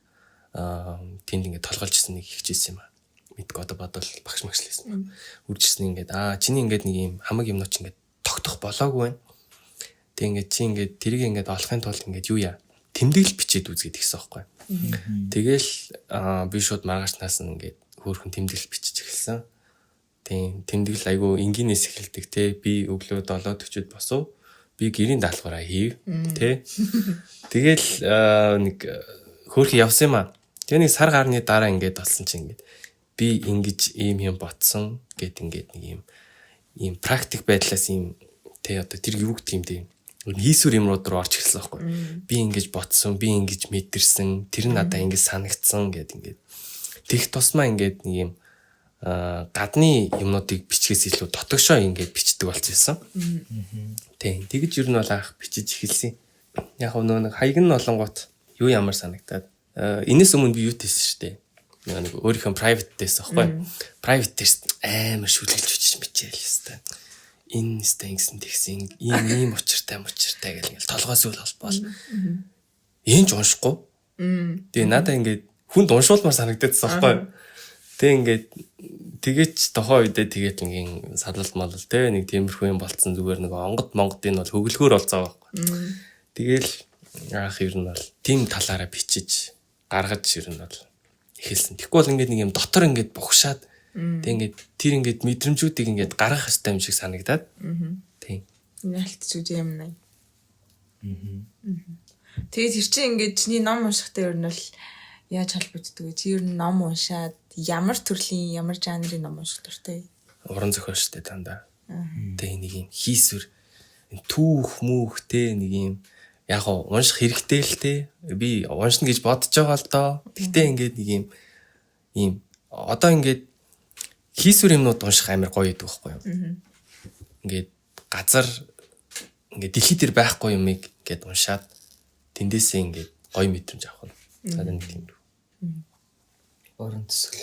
тэнд ингээд толгойлжсэн нэг хичээсэн юм аа. Мэдгүй одоо бодвол багш магшлээсэн. Үржсэн ингээд чиний ингээд нэг юм хамаг юмнууд ч ингээд тогтох болоогүй байна. Тэг ингээд чи ингээд тэрийг ингээд олохын тулд ингээд юу яа тэмдэглэл бичээд үзгээд ихсэн байхгүй. Тэгэл би шууд маргаашнаас нь ингээд хөөрхөн тэмдэглэл бичиж эхэлсэн. Тийм тэмдэглэл айгүй энгийнээс эхэлдэг те би өглөө 7:40-д босов. Би гэрийн даалгавраа хийв те. Тэгэл нэг хөөрхөн явсан юм аа. Тэгээ нэг сар гарны дараа ингээд болсон чинь ингээд би ингэж ийм юм ботсон гэд ингээд нэг ийм практик байдлаас ийм те одоо тэр юу гэдэг юм те хийсвэр юмрууд руу орж ирсэн байхгүй. Би ингэж ботсон, би ингэж мэдэрсэн, тэр нь надад ингэж санагдсан гэд ингээд тэгх тусмаа ингээд нэг юм гадны юмнуудыг бичгээс илүү дотогшоо ингээд бичдэг болчихсон. Тийм. Тэгэж юу нь бол анх бичиж эхэлсэн. Яг нэг хаяг нь олонгууд юу ямар санагдаад энэс өмнө би юу тийсэн шүү дээ. Нэг өөрийнхөө private тест аахгүй. Private тест амар шүлгэлж бичиж мичээл хэвээр. Энэ стэнксэн тэгсэн ийм учиртай гэл ингээл толгоос үл холбоол. Энд ч уншихгүй. Тэгээ надаа ингээд хүнд уншуулмаар санагдчихсан аахгүй. Тэг ингээд тэгээч тохоо үедээ тэгээд ингийн салалт малал те нэг тиймэрхүү юм болцсон зүгээр нэг Монгодын бол хөглөхөр болцоо байхгүй. Тэгэл яах юм бол тийм талаараа бичиж гаргаж ер нь бол эхэлсэн. Тэгэхгүй бол ингээд нэг юм дотор ингээд бухшаад тэг ингээд тэр ингээд мэдрэмжүүдийг ингээд гаргах хэрэгтэй юм шиг санагдаад. Тийм. Ялтч үгүй юм наа. Тэгээд тэр чинь ингээд чиний ном уншихтай ер нь бол яаж холбогддог вэ? Чи ер нь ном уншаад ямар төрлийн ямар жанрын ном унших дуртай? Уран зохиол штэ дандаа. Тэгээ нэг юм хийсвэр түүх мүөх те нэг юм яг унших хэрэгтэй л те. Би уншина гэж бодож байгаа л доо. Гэтэ ингээд нэг юм одоо ингээд хийсвэр юмнууд унших амар гоё гэдэг байхгүй юу? Ингээд газар ингээд дэлхий дээр байхгүй юмыг ингээд уншаад тэндээсээ ингээд гоё мэдрэмж авах нь. Надад нэг тийм. Орон төсөл.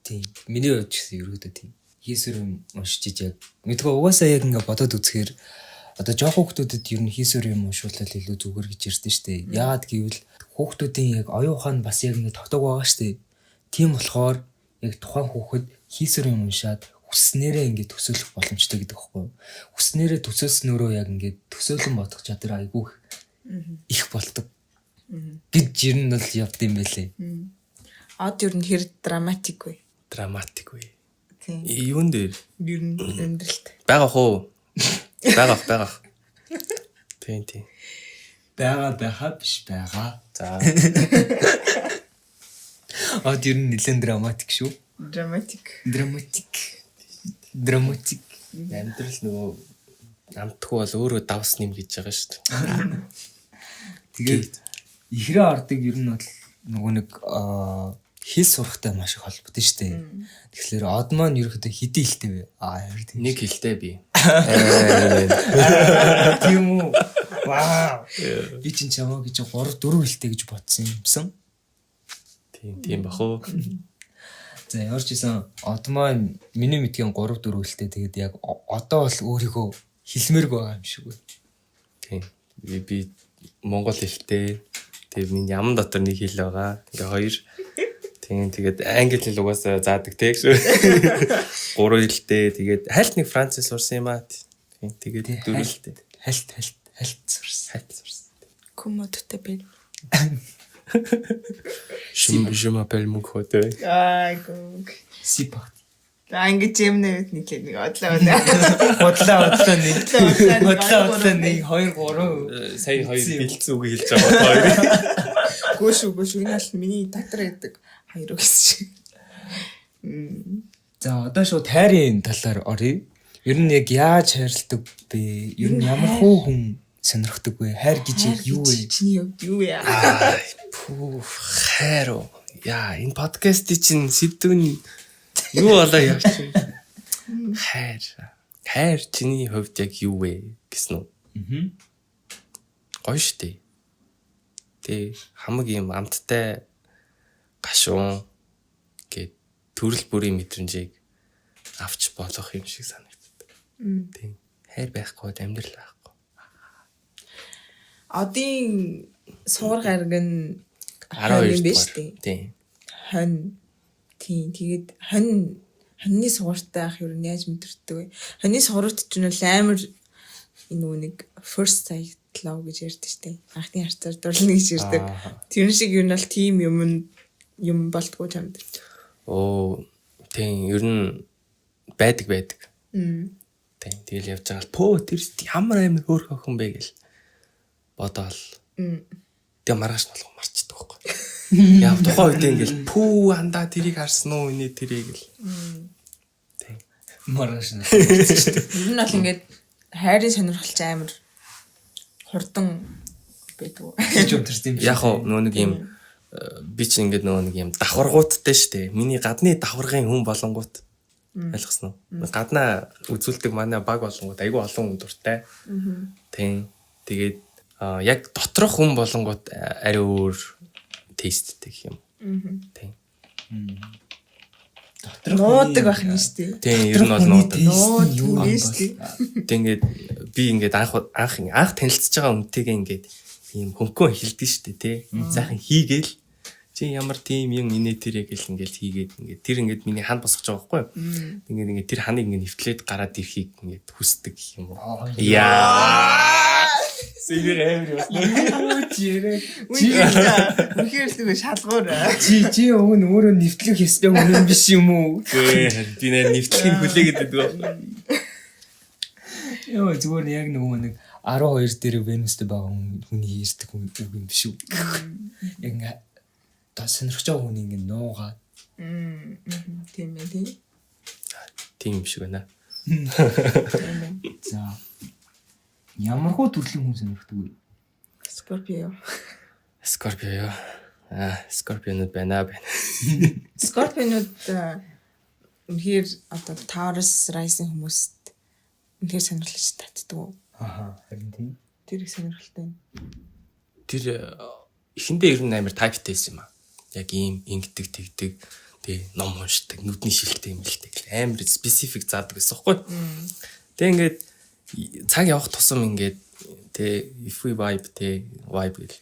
Тийм. Миний хувьд ч гэсэн ерөөдөө тийм. Хийсвэр юм уншиж яг мэдгүй угаасаа яг ингээд бодоод үзэхээр одоо жоох хүүхдүүдэд ер нь хийсвэр юм уншуулаад илүү зүгээр гэж ярьдэн штэ. Яагаад гэвэл хүүхдүүдийн яг оюун ухаан бас яг ингээд тогтоог байгаа штэ. Тийм болохоор яг тухайн хүүхэд хийсэр юм уншаад хүснээрээ ингээд төсөөлөх боломжтой гэдэг байхгүй юу? Хүснээрээ төсөөлснөөрөө яг ингээд төсөөлөн бодох чадвар айгүй их болдог. Гэж ер нь бол явд юм байлээ. Од ер нь хэр драматик вэ? Драматик вэ? Тийм. Юун дээр Ер нь амьдралт. байгаа хөө? Байгаа. Тийм. Байгаа биш байгаа. За. Од ер нь нэлээд драматик шүү. Драматик. Амьдрал нөгөө амтгүй бол өөрөө давс нэм гэж байгаа шүү дээ. Тэгээд ихрээ ордог ер нь бол нөгөө нэг хэл сурахтай маш их холбоотой шүү дээ. Тэгэхээр од маань ерөөхдөө хэдий хэлтэй вэ? Яар тийм. Нэг хэлтэй би. Тийм үү? Вау. Би чинь чамаа гэж 3 4 хэлтэй гэж бодсон юмсан. Тийм бахуу. За ямар ч гэсэн од маань миний мэдгийн 3 4 хэлтэй тэгээд яг одоо бол өөрийгөө хэлмээрг байгаа юм шиг үү. Тийм. Би монгол хэлтэй. Тэгээд миний яман дотор нэг хэл байгаа. Ингээ 2. Тэгээд англи хэл угаасаа заадаг тэг шүү. 3 хэлтэй. Тэгээд хальт нэг францын сурсан юм аа. Тийм. Тэгээд 4 хэлтэй. Хальт сурсан. Comment tu t'appelles? Je m'appelle Mukhote. Айгуу. Сипа. Англи жимнэт нэг одлоо байна. Бодлоо нэг 2 3 Сая 2 бэлдсэн үг хэлж байгаа. Гүш энэ бол миний дотор байдаг 2 гэсэн шиг. За одоо шууд хайрын талаар оръё. Ер нь яг яаж хайрладаг бэ? Ер нь ямар хүн сонирхдаг вэ? Хайр гэж юу вэ? Чиний хувьд юу вэ? Хайр. Яа, энэ подкастын чинь сэдв нь юу болоо явчих. Хайр чиний хувьд яг юу вэ гэсэн үү? Гоё штий. Тэ хамаг юм амттай гашуун гэд төрөл бүрийн мэдрэмжийг авч болох юм шиг санагддаг. Тийм. Хайр байхгүй амьдрал байхгүй. Одын суур гараг нь 12 биш үү? Тийм. Хонь. Тийм. Тэгээд хоньны сууртай ах юу яаж мэдэрдэг вэ? Хоньны суурт ч нь бол амар нөгөө нэг first sight love гэж ярьдаг штеп. Анхны харцаар дурлна гэж ярьдаг. Тэр шиг юу нь бол тийм юм болтгоо чамд. Оо, тийм. Ер нь байдаг. Тийм. Тэгэл явж байгаа л тэр ямар амар хөөрхөн охин бэ гэл бодоол. Тэгээ маргааш нь болох марчдаг байхгүй. Яа тухайн үед ингээл андаа тэрийг харсан уу инээ тэрийг л. Тийм. Маргааш нь. Ер нь бол ингээд хайрын сонирхолч амар хурдан байдаг. Хийж өдөрсөн юм шиг. Яг нөгөө нэг юм би ч ингээд нөгөө нэг юм давхаргууттай штэ. Миний гадны давхаргын хүн болонгууд ойлгосноо. Гаднаа үзүүлдэг манай баг болонгууд айгүй олон хүн дуртай. Тийм. Тэгээд яг доторх хүн болонгууд арай өөр тесттэй юм. Тийм. Нуудаг байх нь шүү дээ. Тийм, ер нь бол нуудаг. Нуудаг нь шүү дээ. Тэгээд би ингээд анх танилцж байгаа хүнтэйгээ ингээд ийм хөнгөн хэлдэг шүү дээ, тий. Сайхан хийгээл чи ямар тийм юм инээ тэрэг гэл ингээд хийгээд ингээд тэр ингээд миний ханд босгож байгаа байхгүй юу? Ингээд тэр ханыг ингээд нэвтлээд гараад ирэхийг ингээд хүсдэг юм уу? Яа. Сэгэр амир яа. Үнэхээр шалгуур. Чи өөрөө нэвтлэх ёстой хүн биш юм уу? Би нэр нэвтлэхийг хүлээгээд байдаг. Яа зүгээр яг нөгөө нэг 12 дээр Венустэй байгаа хүний ярьдаг хүн юм биш үү? Яг ингээ та сонирхож байгаа хүн ингээ нуугаад. Тийм ээ тийм. Тийм юм шиг байна. За. Ямар хөө төрлийн хүн сонирхдаг вэ? Скорпио. Скорпио. Скорпионууд байна. Скорпионууд үнэхээр одоо Taurus rising хүмүүст үнэхээр сонирхолтой татдаг. Харин тийм. Тэр их сонирхолтой. Тэр эхэндээ ер нь амар тайптайсэн юм аа. Яг ийм ингэдэг тэгдэг тэгээ ном уншдаг, нүдний шилтэй юм л тэг. Амар специфик заадаг гэсэн юм байна. Тэгээ ингээд цаг явах тусам ингээд тэ if we vibe гэл.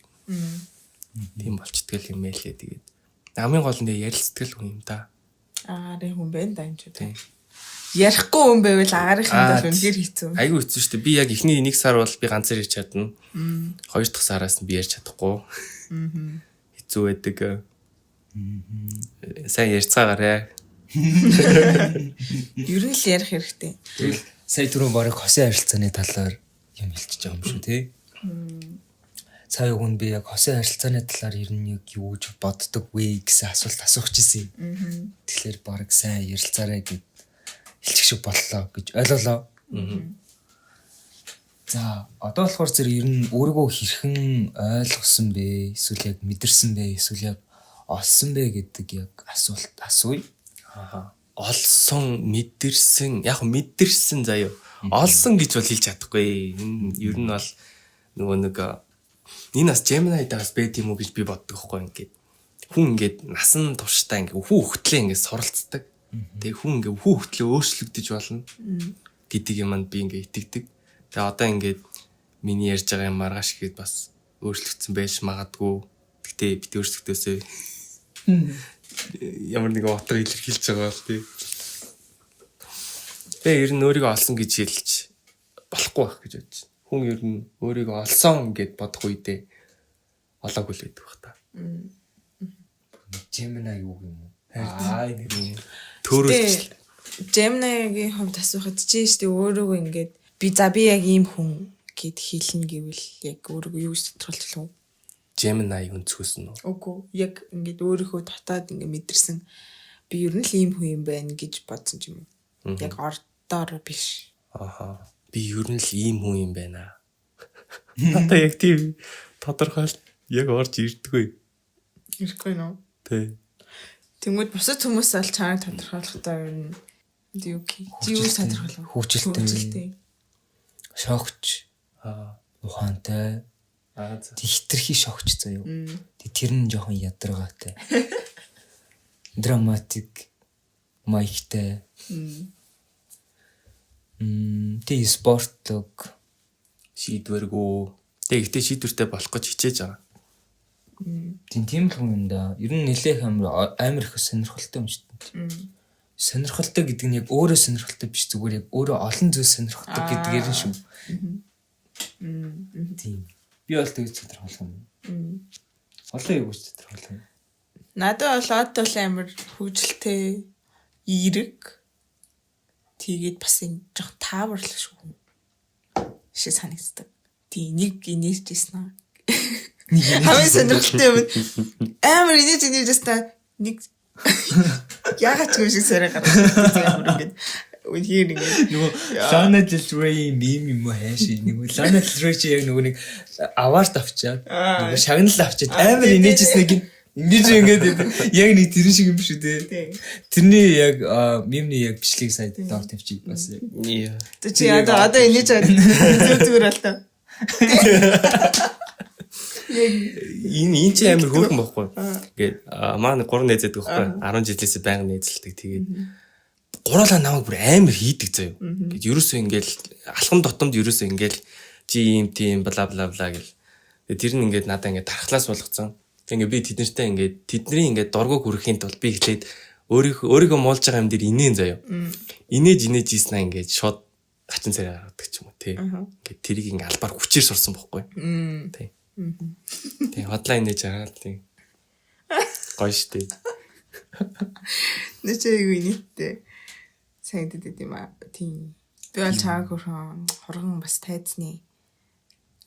Тийм болчтгал юм байлээ тэгээд. Хамгийн гол нь ярилцдаг хүн юм да. Агарын хүн байна да юм ч Тийм. үү. Ярихгүй хүн байвал агарын хүнд бол үнэхээр хэцүү. Айгүй хэцүү шүү дээ. Би яг эхний 1 сар бол би ганцаар ирч чадна. 2 дахь сараас нь би ярьж чадахгүй. Хэцүү байдаг. Сайн ярьцгаагаарэ. Ер нь л ярих хэрэгтэй. Тэгэл сая түрүүн барыг хосын харилцааны талаар юм хэлчихэж байгаа юм шүү тий. Сая өгөн би яг хосын харилцааны талаар ер нь яг юу гэж боддог вэ гэсэн асуулт асуух гэсэн юм. Тэгэхээр барыг сайн ярилцаарай гэд хэлчих шиг боллоо гэж ойлголоо. За одоо болохоор зэрэг ер нь өөрийгөө хэрхэн ойлгосон бэ? Эсвэл яг мэдэрсэн бэ? Эсвэл яг олсон бэ гэдэг яг асуулт асууя. Олсон, мэдэрсэн, яг мэдэрсэн заяа. Олсон гэж бол хэлж чадахгүй. Ер нь бол нөгөө нэг энэ бас Gemini-д бас байт юм уу гэж би боддог байхгүй ингээд. Хүн ингээд насан туршдаа ингээд хүү хөтлөө ингээд суралцдаг. Тэгээ хүн ингээд хүү хөтлөө өөрчлөгдөж болно гэдэг юмд би ингээд итгэдэг. Тэгээ одоо ингээд миний ярьж байгаа юм маргааш ихэд бас өөрчлөгдсөн байж магадгүй. Гэтэ бид өөрчлөгдөөсэй. Ямар нэг утга илэрхийлж байгаа бол тий. Тэгээ ер нь өөрийгөө олсон гэж хэлж болохгүй байх гэж бодож байна. Хүн ер нь өөрийгөө олсон гэд бодох үедээ олоогүй л байдаг байх та. Gemini юу юм уу? Нэг юм төөрөлж Gemini-гийн хувьд асуухад чи штэ өөрийгөө ингээд би яг ийм хүн гэд хэлнэ гэвэл яг өөрийгөө юу гэж тодорхойлчих вэ? Gemini өнцгөөс нь. Үгүй яг ингээд өөрийнхөө дотоод ингээд мэдэрсэн би ер нь л ийм хүн юм байна гэж бодсон юм. Яг ордоор биш. Аха. Би ер нь л ийм хүн юм байна. Надаа яг тийм тодорхойлт яг орж ирдэггүй. Ирэхгүй нөө. Тий. Тэнгүүд бусад хүмүүс аль чааныг тодорхойлохдоо ер нь юу гэх юу тодорхойлох. Хүчилтэй. Шогч. Ухаантай. Хитрхи шогч заяа. Тэр нь жоохон ядаргаатай. Драматик. Маягтай. Тэ спортлог Шийдвэргүй. Тэгтээ шийдвэртэй болох гэж хичээж байгаа. Тийм л хүн юм да. Ер нь нэлээх амар их сонирхолтой юм шүү дээ. Сонирхолтой гэдэг нь яг өөрөө сонирхолтой биш зүгээр яг өөрөө олон зүйл сонирхдаг гэдгээр нь шүү. Тийм. Би бол тэгж тодорхойлох юм. Олон юу гэж тодорхойлох юм. Надад бол одоо л амар хөвжөлтэй эерэг тэгээд бас энэ жоох тааварлах шүү. Шиг санагддаг. Тийм нэг инээжсэн аа. Хамгийн сонирхолтой юм. Амар инээж та нэг яагаад ч юм шиг сарай гараад үнээр ингэ нөгөө Lana Del Rey мим юм хайши нөгөө Lana Del Rey чи яг нөгөө нэг аваарт авчаад нөгөө шагнал авчаад амар инээжсэн нэг ингэж ингээд яг нэг тэр шиг юм шүү дээ. Тэрний яг мимний яг бичлэгийг сайн доор тавьчих бас. Тэ чи одоо инээж зүгээр л та. Энэ чи амар хөөрхөн байхгүй. Ингээд маань 3 нээзэдэг байхгүй. 10 жилээс байнга нээзэлдэг. Тэгээд гуруулаа намайг бүр амар хийдэг заяа. Ингээд ерөөсөө ингээл алхам дотомд ерөөсөө ингээл чи юм тийм бла бла бла гэл. Тэр нь ингээд надаа ингээд тархлаас болгоцсон. Ингээд би тэднэртэй ингээд тэдний ингээд дургуг хүрэхийн тулд би эхлээд өөрийгөө муулж байгаа юм дээр инээн заяа. Инээж ийснаа ингээд шууд хачин царай гаргадаг ч юм уу тий. Ингээд тэрийг ингээд албаар хүчээр сурсан бохгүй. Тий. Тий, хотлайн нээж хараад тий. Гоё штэ. Нэчээгүй нийттэй санагдаад юм аа. Тийм. Би бол чааг хоргон бас тайцны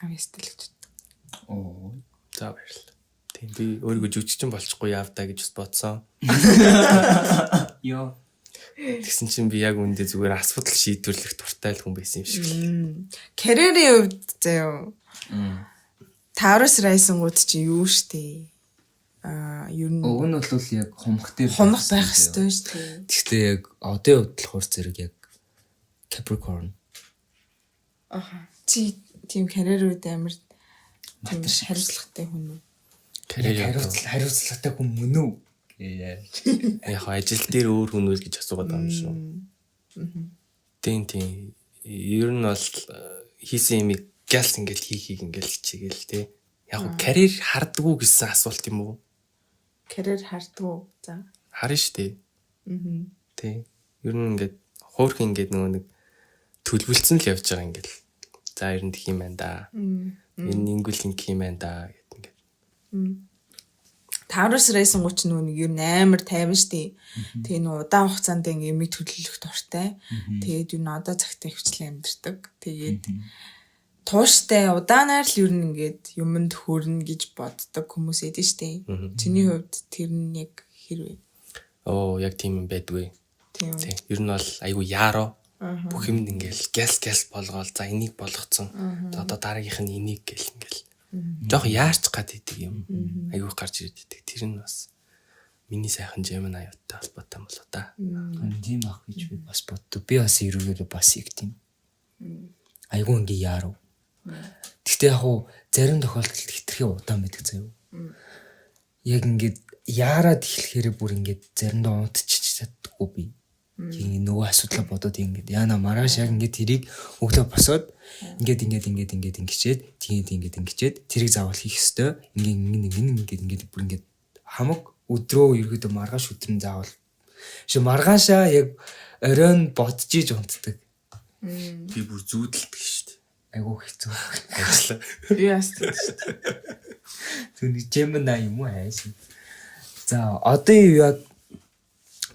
авьяастай л гэж боддог. Оо. За баярлалаа. Тийм би өөрийгөө жүжигчин болчихгүй яавдаа гэж бодсон. Йоо. Тэгсэн чинь би яг үндэ зүгээр асуудал шийдвэрлэх дуртай л хүн байсан юм шиг л. Карьерийн хувьд заяа. Taurus Rising-ууд чи юу штэ. Ер нь Уг нь бол яг хумхтай хумх байх ёстой штэ. Гэхдээ яг одын хувьд болохоор зэрэг яг Capricorn. Чи тийм карьерүүд амар тийм хариуцлагатай хүн үү? Хариуцлагатай хүн мөн үү? Яг ажил дээр өөр хүн үйл гэж асуугаад байгаа юм шүү. Тийм. Ер нь бол хийсэн юмыг гэлс ингээл хийхийг ингээл хичээгээл тий. Яг карьер хардггүй гэсэн асуулт юм уу? Карьер хардггүй. За. Харин штэ. Тий. Ер нь ингээд хуурх ингээд нөгөө нэг төлөвлөсөн л явж байгаа ингээд. За ер нь тхий юм байна да. Ер нь ингүүл инх юм байна да гэдэг ингээд. Taurus racing 30 нөгөө нэг ер нь амар тайван штий. Тэгээ нөгөө удаан хугацаанд ингээ юмыг төлөвлөх дуртай. Тэгээд ер нь одоо цагтаа хвчлэн амьдэрдэг. Тэгээд тууштай удаанаар л ер нь ингээд юмд хөрнө гэж боддог хүмүүс эдэн штий. Чиний хувьд тэр нь яг хэрвээ? Оо яг тийм юм байдгүй. Тийм. Тий. Ер нь бол айгүй яаруу. Бүх юмд ингээл гяс болгоол за энийг болгоцсон. Одоо дараагийнх нь энийг гэл ингээл. Жохо яарч гад идэг юм. Айгүй гарч ирээд идэг. Тэр нь бас миний сайхан Gemini аюуттай холбоотой юм болоо та. Тийм ах гэж би бас боддог. Би бас эрүүгээр бас их тийм. Айгүй ингээ яаруу. Гэхдээ яг хуу зарим тохиолдолд хитрхи удаан байдаг заяа. Яг ингээд яарад эхлэхээр бүр ингээд заримдаа унтчих чаддаггүй би. Тэгээ нөгөө асуудлаа бодоод ингээд яана маргааш яг ингээд тэрийг өглөө босоод ингээд ингэчээд тэгээд тэрийг заавал хийх ёстой. Ингээд бүр ингээд хамаг өдрөө ерөөдөө маргааш өдрөн заавал. Маргаашаа яг оройн бодчих унтдаг. Би бүр зүүдэлдэг шүү дээ. Айгуу хэцүү. Ажлаа. Би ястдаг шүү дээ. Түүний Gemini юм уу хайш. За одоо яг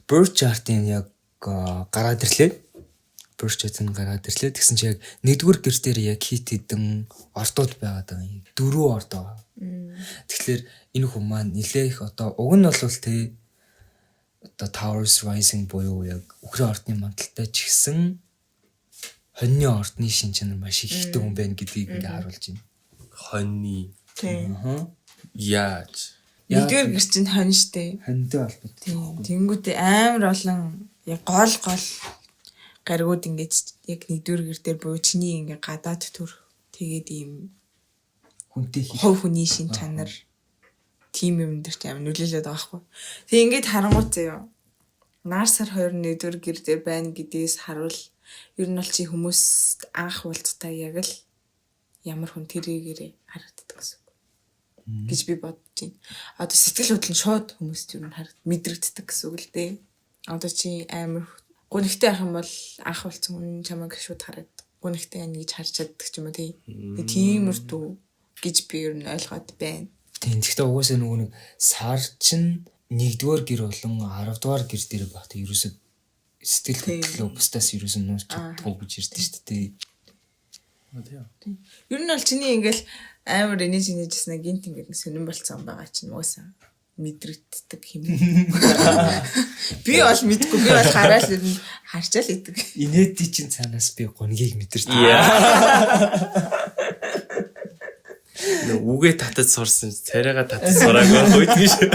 birth chart-ын яг гараад ирлээ. Birth chart-ын гараад ирлээ. Тэгсэн чи яг нэгдүгээр гэр дээр яг хит хитэн ордууд байгаад байгаа юм. 4 орд байгаа. Тэгэхээр энэ хүмүүс маань нэлээх одоо уг нь бол тэ одоо Taurus rising буюу яг үхрийн ордны мандалтай ч гэсэн хоньны ордны шин чанар маш ихтэй хүн байна гэдгийг ингээ харуулж байна. Хоньны. Тийм. Яаж? Нэгдүгээр гэр чинь хонь штэ. Хоньтой холбоотой. Тийм. Тэнгүүтээ амар олон яг гол гаригууд ингээд яг нэгдүгээр гэр дээр буюу чиний ингээ гадаад төр тэгээд ийм Хүнтэй хийх. хов хүний шин чанар тим юм дээр ч амар нөлөөлөд байгаа хгүй. Тэг ингээд харангуут заяа. Нарсар 21-р гэр дээр байна гэдгээс харуул ер нь бол чи хүмүүст анх уулзтаа яг л ямар хүн тэрийгээрээ харагддаг гэсэн үг. Гэж би бодож байна. Одоо сэтгэл хөдлөл нь шууд хүмүүст ер нь мэдрэгддэг гэсэн үг л дээ. Одоо чи амар гонхтой ах юм бол анх уулзсан хүн чамайг шууд хараад гонхтой яа гэж харж чаддаг ч юм уу тиймэрдүү гэж би ер нь ойлгоод байна. Тийм. Гэхдээ угаасаа нөгөө нэг сар чин 1-р гэр болон 10-р гэр дээр багт ерөөсөд сэтгэл хөдлөлөө бусдаас ерөөсөө нууж чаддгүй гэж ирдэ шүү дээ. Ер нь бол чиний ингээл амар энерги нээжсэн гинт ингээд сонирн болцсон байгаа чинь уусаа мэдрэгддэг юм. Би бол мэдгүй. Би бол хараад ер нь харчаал идэг. Инээдий чинь цаанаас би гонгийг мэдэрч. Үгээ татаж сурсан царайгаа татаж сураагүй байдаг шүү.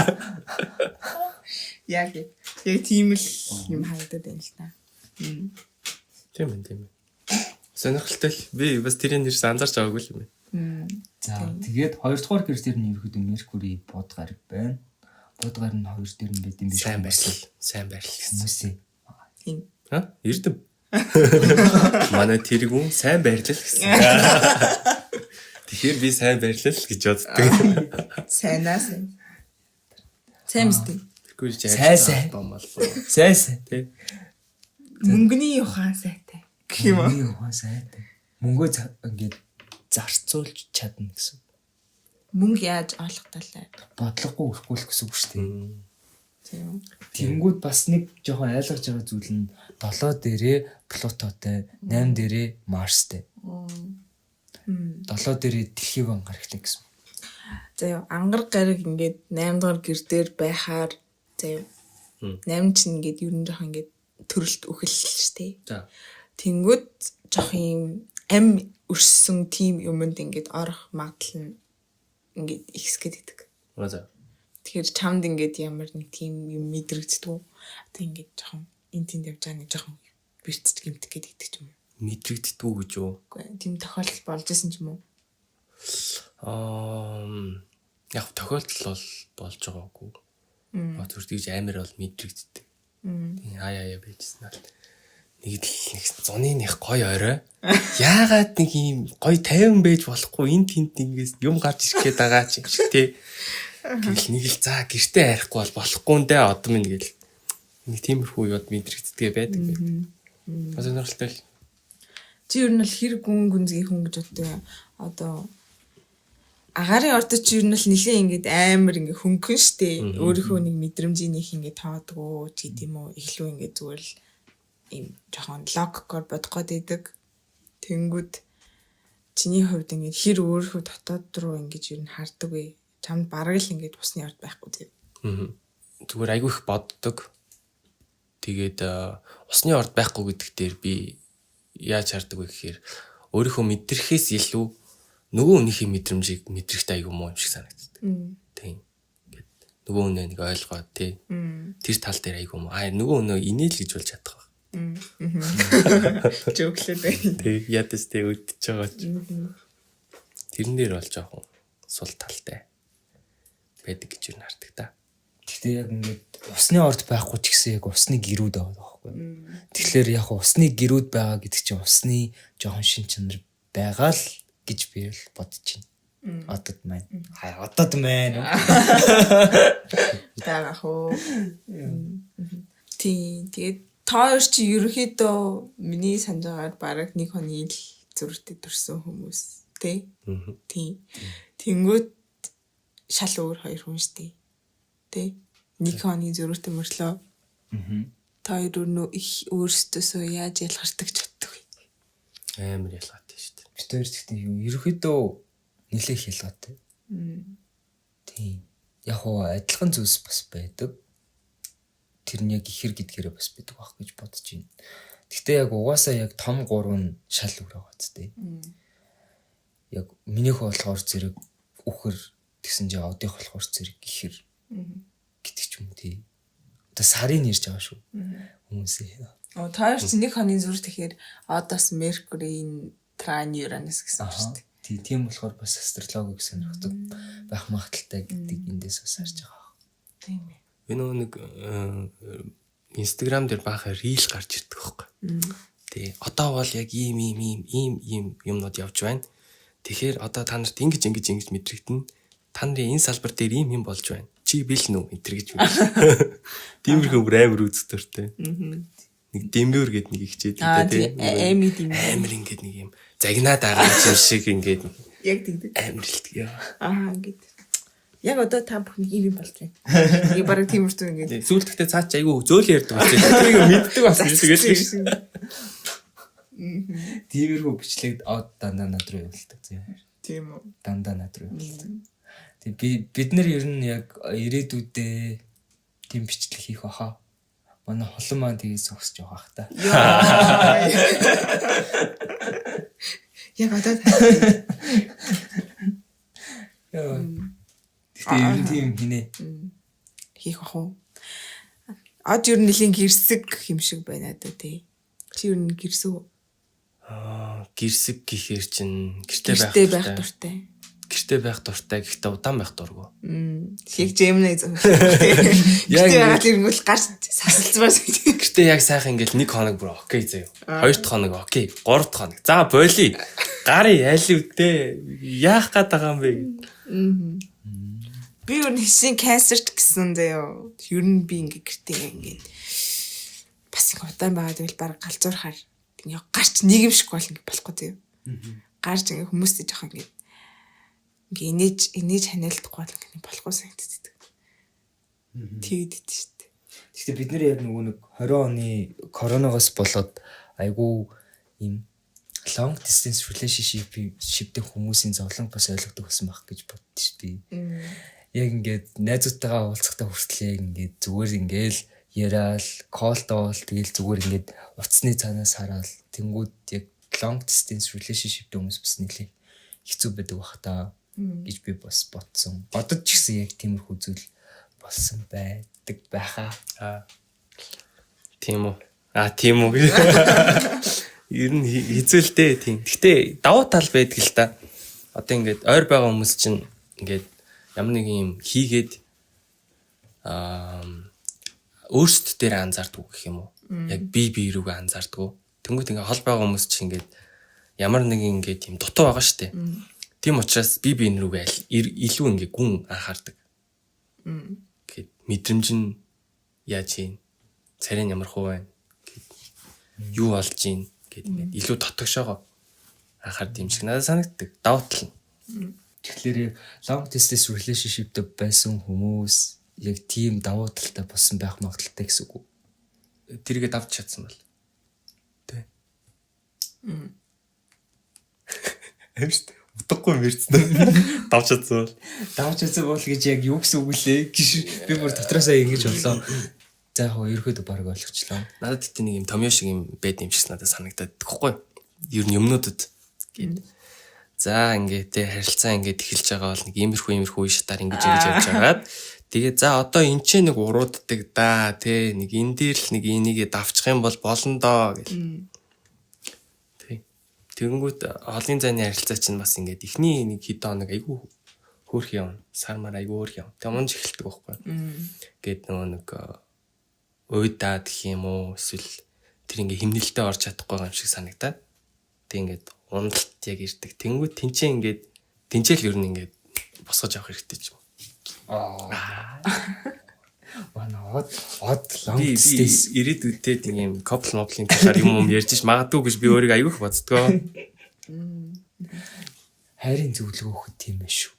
Яг тийм л юм харагдаад байна л та. Тийм ээ. Сонирхолтой л. Би бас тэрийн нэрс анзаарч байгаагүй юм байна. За тэгээд 2-р гэр дээр нь ерөөдөө Mercury бод гараг байна. Бод гар нь 2 дээр нь байд юм биш. Сайн байрлал гэсэн. Хүмүүсээ. Тийм. Ха? Эрдэм. Манай тэргүүн сайн байрлал гэсэн. Тэгэхээр би сайн байрлал гэж боддог. Сайнаа сайн. Сайн мэт. Сайн. Тэ. Мөнгөний ухаан сайтай. Гэх юм уу? Мөнгөний ухаан сайтай. Мөнгөө ингээд зарцуулж чадна гэсэн. Мөнгө яаж олох талаа. Бодлогогүй өрхгүүлэх гэсэн үг шүү дээ. Тийм. Тэнгүүд бас нэг жоохон ойлгож байгаа зүйл нь 7 дээрээ Плутотой, 8 дээрээ Марстай. 7 дээрээ дэлхийг ангарахлаа гэсэн. За яа ангар гараг ингээд 8-р гэр дээр байхаар за яа 8 чинь ингээд ер нь жоохон ингээд төрөлт үхэл штэ. За. Тэнгүүд жоох юм ам өрссөн тим юмд ингээд орох магадлал нь ингээд ихсгээд идэг. За. Тэгэхээр чамд ингээд ямар нэг тим юм мэдрэгддэг үү? Одоо ингээд жоохон энэ тэнд явж байгаа нэг жоохон бэрцэж гэмтэх гэдэг ч юм уу. Мэдрэгддэг үү гэж юу? Үгүй тийм тохиолдол болж исэн ч юм уу? Яг тохиолдол бол болж байгаагүй. Бат үрдгийж амар бол мэдрэгддэг. Яа байжсэн аа. Нэг зуны нэг гой орой. Яагаад нэг юм гой 50 байж болохгүй энэ тент ингээс юм гарч ирэх гээд байгаа ч юм шиг тий. Гэл нэг л за гэртээ ярихгүй бол болохгүй нэ одоо минь гэл. нэг тиймэрхүү юуд мэдрэгддэг байдаг. Сонирхолтой л. Чи ер нь бол хэрэг гүнзгий хүн гэж боддог. Одоо агарын ордод чи ер нь бол нэлээ ингээд амар ингээд хөнгөн штэ. Өөрийнхөө нэг мэдрэмжийнх ингээд таадгүй ч гэдэм үү. Эхлүү ингээд зүгээр л ийм жоохон логикоор бодох гээд байдаг. Тэнгүүд чиний хувьд ингээд хэр өөрийнхөө дотоод руу ингээд ер нь хардаг вэ? Чамд бараг л ингээд усны орд байхгүй тийм. Зүгээр айгүй их боддог. Тэгээд усны орд байхгүй гэдэг дээр би яаж хардаг вэ гэхээр өөрийнхөө мэдрэхээс илүү нөгөө хүнийхээ мэдрэмжийг мэдрэхтэй айгүй муу юм шиг санагддаг. Тийм. Ингээд нөгөө хүнээ нэг ойлгоод тий. Тэр тал дээр айгүй муу. Нөгөө хүнөө инээл гэж болж чадах байх. Жөглөөд байна. Тий. Ядаж тий үдчихэж байгаа ч. Тэрэн дээр бол жоохон сул талтай байдаг гэж юу хардаг та. Гэхдээ яг ингээд усны орд байхгүй ч гэсэн яг усны гэрүүд байгаа байхгүй. Тэгэхээр яг усны гэрүүд байгаа гэдэг чинь усны жоохон шин чанар байгаа л гэж би л бодож байна. Одод маань. Одод маань. Таах уу. Тэгээд тоор чи ерөөхдөө миний санджаагаар бараг 1 хоны л зүрхтэй төрсэн хүмүүс тий. Тэнгүүд шал өөр 2 хүн штий. Тэ 1 хоны зүрхтэй мөрлөө. Та хоёр өөрсдөөсөө яаж ялгардаг ч боддог. Амар ялгаатай шүү дээ. Бид хоёр гэхдээ ерөөхдөө нэлээх ялгаатай. Тийм. Яг хоо адилхан зүйлс бас байдаг. Тэр нь яг ихэр гэдгээрээ бас байдаг байх гэж бодож байна. Гэхдээ яг угаасаа яг том 3 нь шал өөр байгаа зү. Яг минийх болохоор зэрэг үхэр тэгсэн чинь одынх болохоор зэрэг ихэр гэдэг ч юм тий. Одоо сарын нэрж байгаа шүү. Хүмүүсээ. Таар чи 1 хоны зүрх тэгэхээр одоос Меркурийн Тран Юранус гэсэн шүү дээ. Тийм болохоор бас астрологи гэсэн сонирхдаг байх магадaltaй гэдэг эндээс бас харж байгаа. Тийм ээ. Би нэг Instagram дээр баахан рил гарч ирдэг байхгүй. Тий. Одоо бол яг ийм юмнууд явж байна. Тэгэхээр одоо та нарт ингэж мэдрэгдэнэ. Та нарын энэ салбар дээр ийм болж байна. Чи бэлэн үү? Энтэр гэж байна. Тиймэрхүү бүр амар үзтөртэй. Нэг дэмбэр гээд нэг ихчээд тий. Амар ингээд нэг юм загнаад байгаа юм шиг ингээд яг тэгдэг. амар л тгийо. Ингээд. Яг одоо та бүхэн ийм болж байна. Ингээ бараг тиймэрхүү ингээд. Сүүлд гэхдээ цаа чи айгүй зөөл ярьдаг болчих. Тэрийг мэддэг бас тэгэл. Тиймэрхүү бичлэгд дандаа над руу явуулдаг зэ. Тийм үү. Дандаа над руу явуулдаг. Тэг бид нар ер нь яг ирээдүйдээ тийм бичлэг хийх баха. Манай холон маань тгийс өгсөж байгаа х та. Яг одоо яа. Тэгтээ ер нь тийм хийнэ. Хийх бах уу? Од ер нь нэлийн гэрсэг юм шиг байна даа тий. Чи ер нь гэрсүү? Гэрсэг гэхээр чин гэртээ байх дуртай. Гэртээ байх дуртай гэхдээ удаан байх дурггүй. Яг Gemini зөв. Яг яагаад ирэнгүүл гарч сасалцмаас гэдэг. Гэртээ яг сайхан ингээл 1 хоног бүр окей заяа. 2 дахь хоног окей. 3 дахь хоног. За боли. Гарын аль үдээ яах гээд байгаа юм бэ? Би өөр хэсэг cancer гэсэн заяа. Ер нь би ингээ гэртээ ингээ бас их удаан байгаад байвал баг галзуурахаар ингээ гарч нэг юм шиг бол ингээ болохгүй заяа. Гарч ингээ хүмүүстэй жоох ингээ инээж ханиалдахгүй бол ингээ болохгүй санагддаг. Тэгдэд шүү дээ. Гэхдээ бид нэр яг нөгөө нэг 20 оны коронавигоос болоод айгүй ийм long distance relationship-тэй хүмүүсийн зовлон бас ойлгодог болсон байх гэж боддоо шүү дээ. Яг ингээд найзуудтайгаа уулзахтаа хүртэл яг ингээд зүгээр ингээл яриад, колтоол тэгэл зүгээр ингээд утасны цаанаас хараад тэнгууд яг long distance relationship-тэй хүмүүс бас нэлээ хэцүү байдаг бах та гэж би бас бодсон. Бодож ч гэсэн яг тиймэрхүү зүйл болсон байдаг байхаа. Тийм үү. Тийм үү. Ер нь хэзээлтэй тийм. Гэхдээ давуу тал байдаг л та. Одоо ингээд ойр байгаа хүмүүс чинь ингээд ямар нэг юм хийгээд өөрсд дээр анзаардгүй гэх юм уу? Яг бие рүүгээ анзаардгүй. Тэнгүүт ингээд хол байгаа хүмүүс чинь ингээд ямар нэг ингээд юм дутуу байгаа штэ. Тийм учраас бие рүүгээ илүү ингээд гүн анхаардаг. Гэт мэдрэмж нь яаж юм? царийн ямар хуу байна гэд юу болж ийн гэд ингээд илүү дотогшоогоо анхаард юм шиг надад санагддаг. Давуу тал нь. Тэгэхээр long distance relationship-тэй байсан хүмүүс яг тийм давуу талтай болсон байх магадaltaй гэсэн үг. Тэргээ давж чадсан бол. Тэ. Эмст утгагүй мэрцэн. Давж чадсан бол. Давж үзээ бол гэж яг юу гэсэн үг лээ? Би бүр дотроосоо ингэж боллоо. За яг ерөөдөө баг ойлгочлаа. Надад тийм нэг юм томьёо шиг юм байд юм шиг надад санагдаад тэгэхгүй. Ер нь юмнуудад гээд. За ингээд те харилцаа ингээд эхэлж байгаа бол нэг иймэрхүү үе шатаар ингэж явж байгаад тэгээ за одоо эн чинь нэг урууддаг да те нэг энэ дээр л нэг энийгээ давчих юм бол болно доо гэл. Тэг. Тэгэнгүүт олон зайны харилцаа чинь бас ингээд эхний нэг хэд хоног айгүй хөөх явна. Сармаар айгүй хөөх явна. Тэг мунж эхэлдэг байхгүй. Гээд нөгөө нэг уйдаад гэх юм уу эсвэл тэр ингээ химнэлтэд орж чадахгүй юм шиг санагдаад тэг ингээд уналт яг ирдэг. Тэнгүүд тэнцээ ингээд тэнцэл ер нь ингээд босгож авах хэрэгтэй ч юм. Манай од long distance ирээдүйдээ тийм юм couple modeling талаар юм ярьж ш магадгүй гэж би өөрийгөө аягүй их боддгоо. хайрын зөвлөгөө өгөх тийм байх шүү.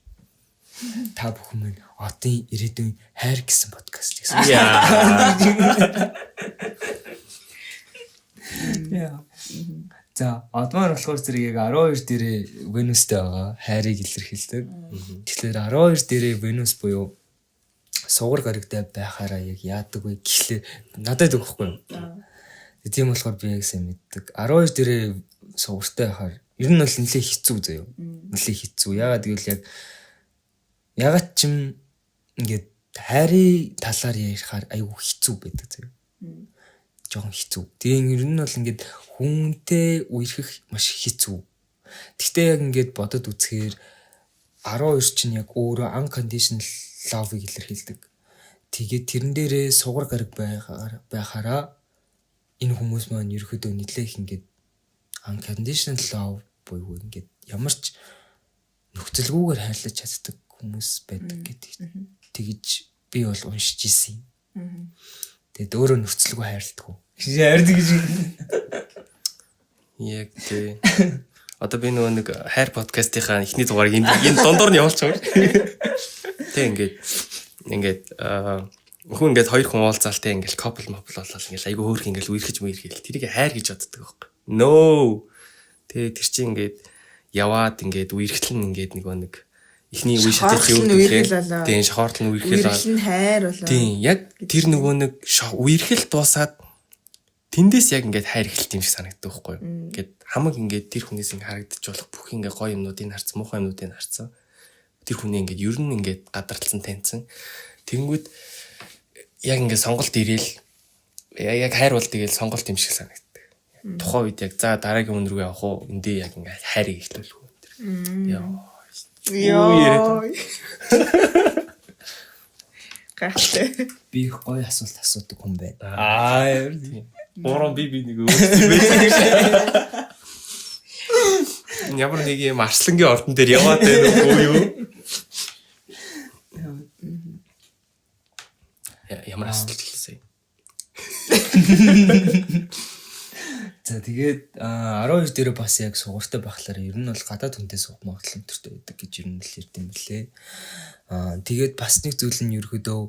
Та бүхэн минь одын ирээдүйн хайр гэсэн подкаст гэсэн. Яа. За, одмаар болохоор зэрэг яг 12 дээрээ Venus-тэй байгаа хайрыг илэрхийлдэг. Тэгэхээр 12 дээрээ Venus буюу сугар гаригтай байхаараа яг яадаг вэ гэхлээр надад өгөхгүй юу. Тийм болохоор би яг сайн мэддэг. 12 дээрээ сугартай байхаар ер нь бол нэлээд хэцүү заяа. Нэлээд хэцүү. Яагаад гэвэл ягаад ч юм ингээд хайрын талаар ярихаар айгүй хэцүү байдаг заяа. Жохон хэцүү. Тэгээ ер нь бол ингээд хүнтэй үерхэх маш хэцүү. Гэхдээ яг ингээд бодод үзэхээр 12 чинь яг өөрөө unconditional love-ыг илэрхийлдэг. Тэгээд тэрэн дээрээ сугар гараг байхаараа энэ хүмүүс маань ерөөдөө нэлээх ингээд unconditional love буюу ингээд ямар ч нөхцөлгүйгээр хайрлаж чаддаг хүмүүс байдаг гэдэг. Тэгэж би бол уншиж ирсэн юм. Тэгээд өөрөө нөхцөлгүй хайрладаг. Хайрдаг гэж. Яг тий. Одоо би нөгөө нэг хайр подкастынхаа эхний дугаарыг энэ дундуур нь явуулчихсан. Тэг ингээд хүн ингээд хоёр хүн уулзаалтай ингээд couple mobile болол ингээд айгүй хөөрх ингээд үерхэж мэрхэл тэрийг хайр гэж боддог байхгүй. No. Тэр чинь ингээд яваад ингээд үерхлэн ингээд нэг эхний үе шатыг юу гэхээр тийм шохоорлон үерхэл хайр болоо. Тийм яг тэр нөгөө нэг үерхэл дуусаад тэндээс яг ингээд хайр эхэлт юм шиг санагддаг байхгүй юу. Ингээд хамаг ингээд тэр хүнээс ингээд харагдаж болох бүх ингээд гоё юмнуудыг харцсан, муухай юмнуудыг харцсан. Тэр хүний ингээд ер нь ингээд гадарлцсан таньсан. Тэнгүүд яг ингээд сонголт ирээл яг хайр бол тэгэл сонголт юм шиг санагддаг. Тухайн үед яг за дараагийн хүн рүү явах уу? Эндээ яг ингээд хайрыг эхлүүлэх үү. Яа. Гахтай. Би их гоё асуулт асуудаг хүн байна. Борон би нэг өөрсдөө ямар нэг юм арслангийн ордон дээр яваад байна уу юу? Ямар асуулт хэлсэн. За тэгээд 12 дээр бас яг сугартай байхлаар ер нь бол гадаад хүнтэй суух магадлал өндөртэй байдаг гэж ер нь л ярьд юм лээ. Тэгээд бас нэг зүйл нь ерөөдөө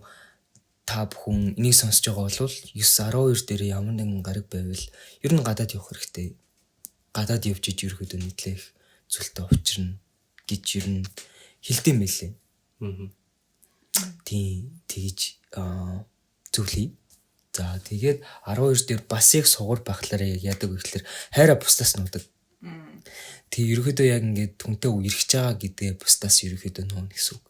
та бүхэн энийг сонсож байгаа бол 9-12 дээр ямар нэгэн гараг байвал ер нь гадаад явах хэрэгтэй. Гадаад явж иж ерөөдөө нийтлэх зүйлтэй учрна гэж ер нь хэлдэм байлээ. Тийм тэгж зөвлөе. За тэгээд 12 дээр бас яг сугар байхлаар яг яадаг вэ гэхээр хайраа бусдаас нуудаг. Тэгээ ерөөдөө яг ингээд хүнтэй үерхэж байгаа гэдгээ бусдаас ерөөдөө нуuna гэсэн үг.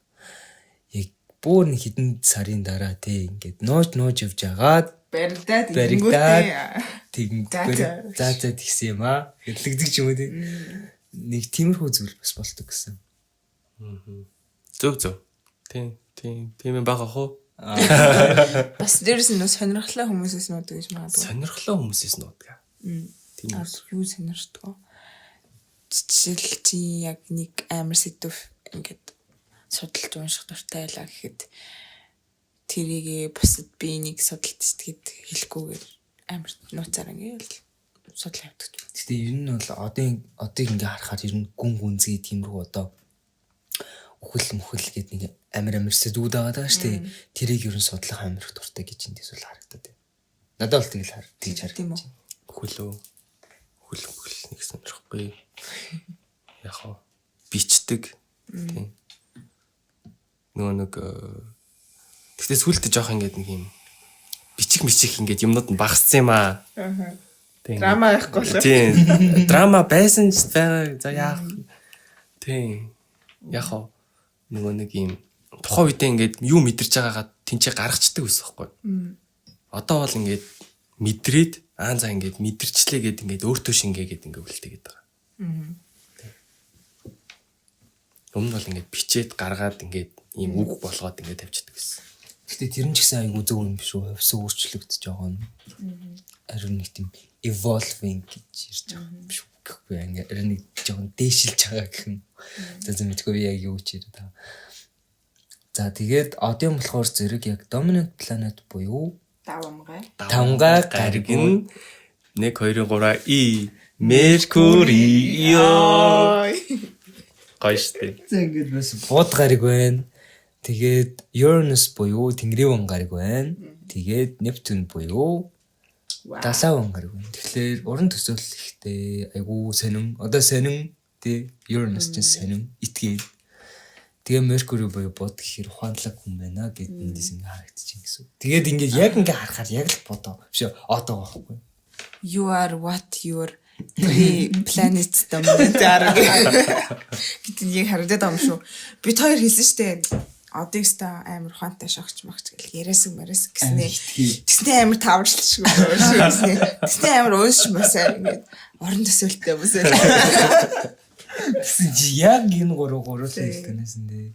Яг бүр нэг хэдэн сарын дараа тий ингээд нууж явж агаад баригдаад тэгэнгүүт за тэгсэн юм аа. Гэрлэгдэг ч юм уу тий. Нэг тиймэрхүү зүйл бас болдог гэсэн. Зөв. Тийм байгаа хөө. Бас дээрс нь сонирхлоо хүмүүсээс нуудаг гэж магадгүй. Сонирхлоо хүмүүсээс нуудаг. Тийм юу сонирхдаг. Жишээл чи яг нэг амар сэдв ингээд судалж унших дуртай байлаа гэхэд тэрийг бусад биенийг судалт сэтгэд хэлэхгүйгээр амар нууцаар ингээл судлаа явдаг. Гэтэ ер нь бол одыг ингээ харахаар ер нь гүн гүнзгий тиймэрхүү одоо үхэл гэдэг нэг амар сэдвүүд байгаа шүү дээ. Тэрийг ер нь судлах амар их дуртай гэж эндээс бол харагдаад байна. Надад бол тэгж харагдаж байна. Хөл нэг сонирхгүй. Яг хоо бичдэг. Тийм. Нэг тэгтээ сүултээ жоох ингээд нэг юм бичих ингээд юмнууд нь багассан юм аа. Тийм. Драма байхгүй л. Тийм. Драма байсан ч байгаа. За яах. Тийм. Яг хоо нэг юм тухайн үедээ ингээд юу мэдэрч байгаагаа тэнцээ гаргацдаг байсан байхгүй. Одоо бол ингээд мэдрээд за ингээд мэдэрчлээ гэд ингээд өөртөө шингээгээд ингээд үлдээгээд байгаа. Өмнө бол ингээд бичээд гаргаад ингээд ийм үг болгоод ингээд тавьчихдаг гэсэн. Гэтэ тэр нь ч гэсэн айгүй зөв юм биш үү? Хувьсаа өөрчлөгдөж байгаа нь. Харин нэг тийм evolving гэж ирж байгаа юм биш үү? Гэхгүй ингээд нэг жоохон дээшилж байгаа гэх юм. За мэдгүй яг юу ч ирээ та. За тэгээд одын болохоор зэрэг яг dominant planet буюу Тавгай гариг нь 1 2 3 и Mercury ёо. Гайштэй. За ингээд бас бод гариг байна. Тэгээд Uranus буюу Тэнгэрийн гариг байна. Тэгээд Neptune буюу Далайн гариг байна. Тэгэхээр уран төсөөл ихтэй айгуу сонин. Одоо сонин тий Uranus ч сонин итгээд. Тэгээ Mercury буюу бод гэхэр ухаанлаг хүн байна гэд эндээс ингээ харагдчихээн гэсэн. Тэгээд ингээ яг ингээ харахаар яг л бодоо. Биш одоо байхгүй. You are what your planet dominant гэдэг яг харагдаад байгаа юм шүү. Бид хоёр хэлсэн штэ. Одыгста амар ухаантай шогч магч гэл яриасан гэснээ. Тэснээ амар таварчлаа шүү. Тэснээ амар уунш басаа ингээ орон төсөөлтөй басаа. Яг энэ гурав л хэлтэнээс нь дээ.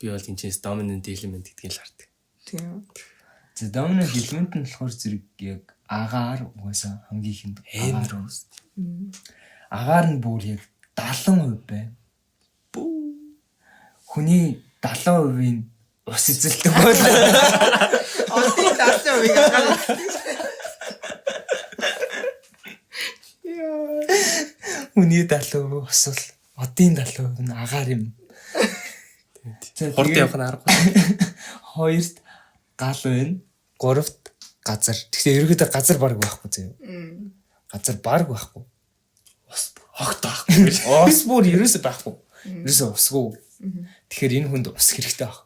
Би бол энэ dominant element гэдгийг л хардаг. Тийм. За dominant element нь болохоор зэрэг яг агаар угаасаа хамгийн ихэнд амар үст. Агаар нь бүр яг 70% байна. Хүний 70%-ийн ус эзэлдэг бол Одын 70% агаар. Хүний 70% усвал одын 70% нь агаар юм. Хурд явах нь аргагүй. Хоёрт гал байна. Гуравт газар. Тэгэхээр ерөөдөө газар баг байхгүй зөө. Газар баг байхгүй. Ус огт байхгүй. Ус бүр ерөөсөө байхгүй. Ерөөсөө усгүй. Тэгэхээр энэ хүнд ус хэрэгтэй баг.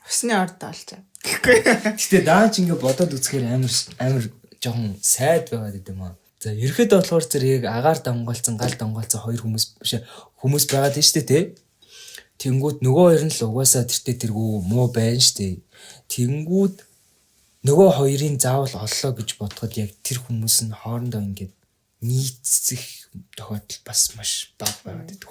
Усны орд олж. Гэтэ даанч ингээ бодоод үзэхээр амар жоохон сайд байгаад идэм аа. За ерөөдөө болохоор зэрэг агаар дамгаалцсан, гал дамгаалцсан хоёр хүмүүс байгаад байна шүү дээ, тий? Тэнгүүд нөгөө хоёр нь л угаасаа тэргүү муу байна шүү дээ. Тэнгүүд нөгөө хоёрын заавал оллоо гэж бодоход яг тэр хүмүүс нь хоорондоо ингээд нийцэх тохиолдол бас маш бага байгаад байдаг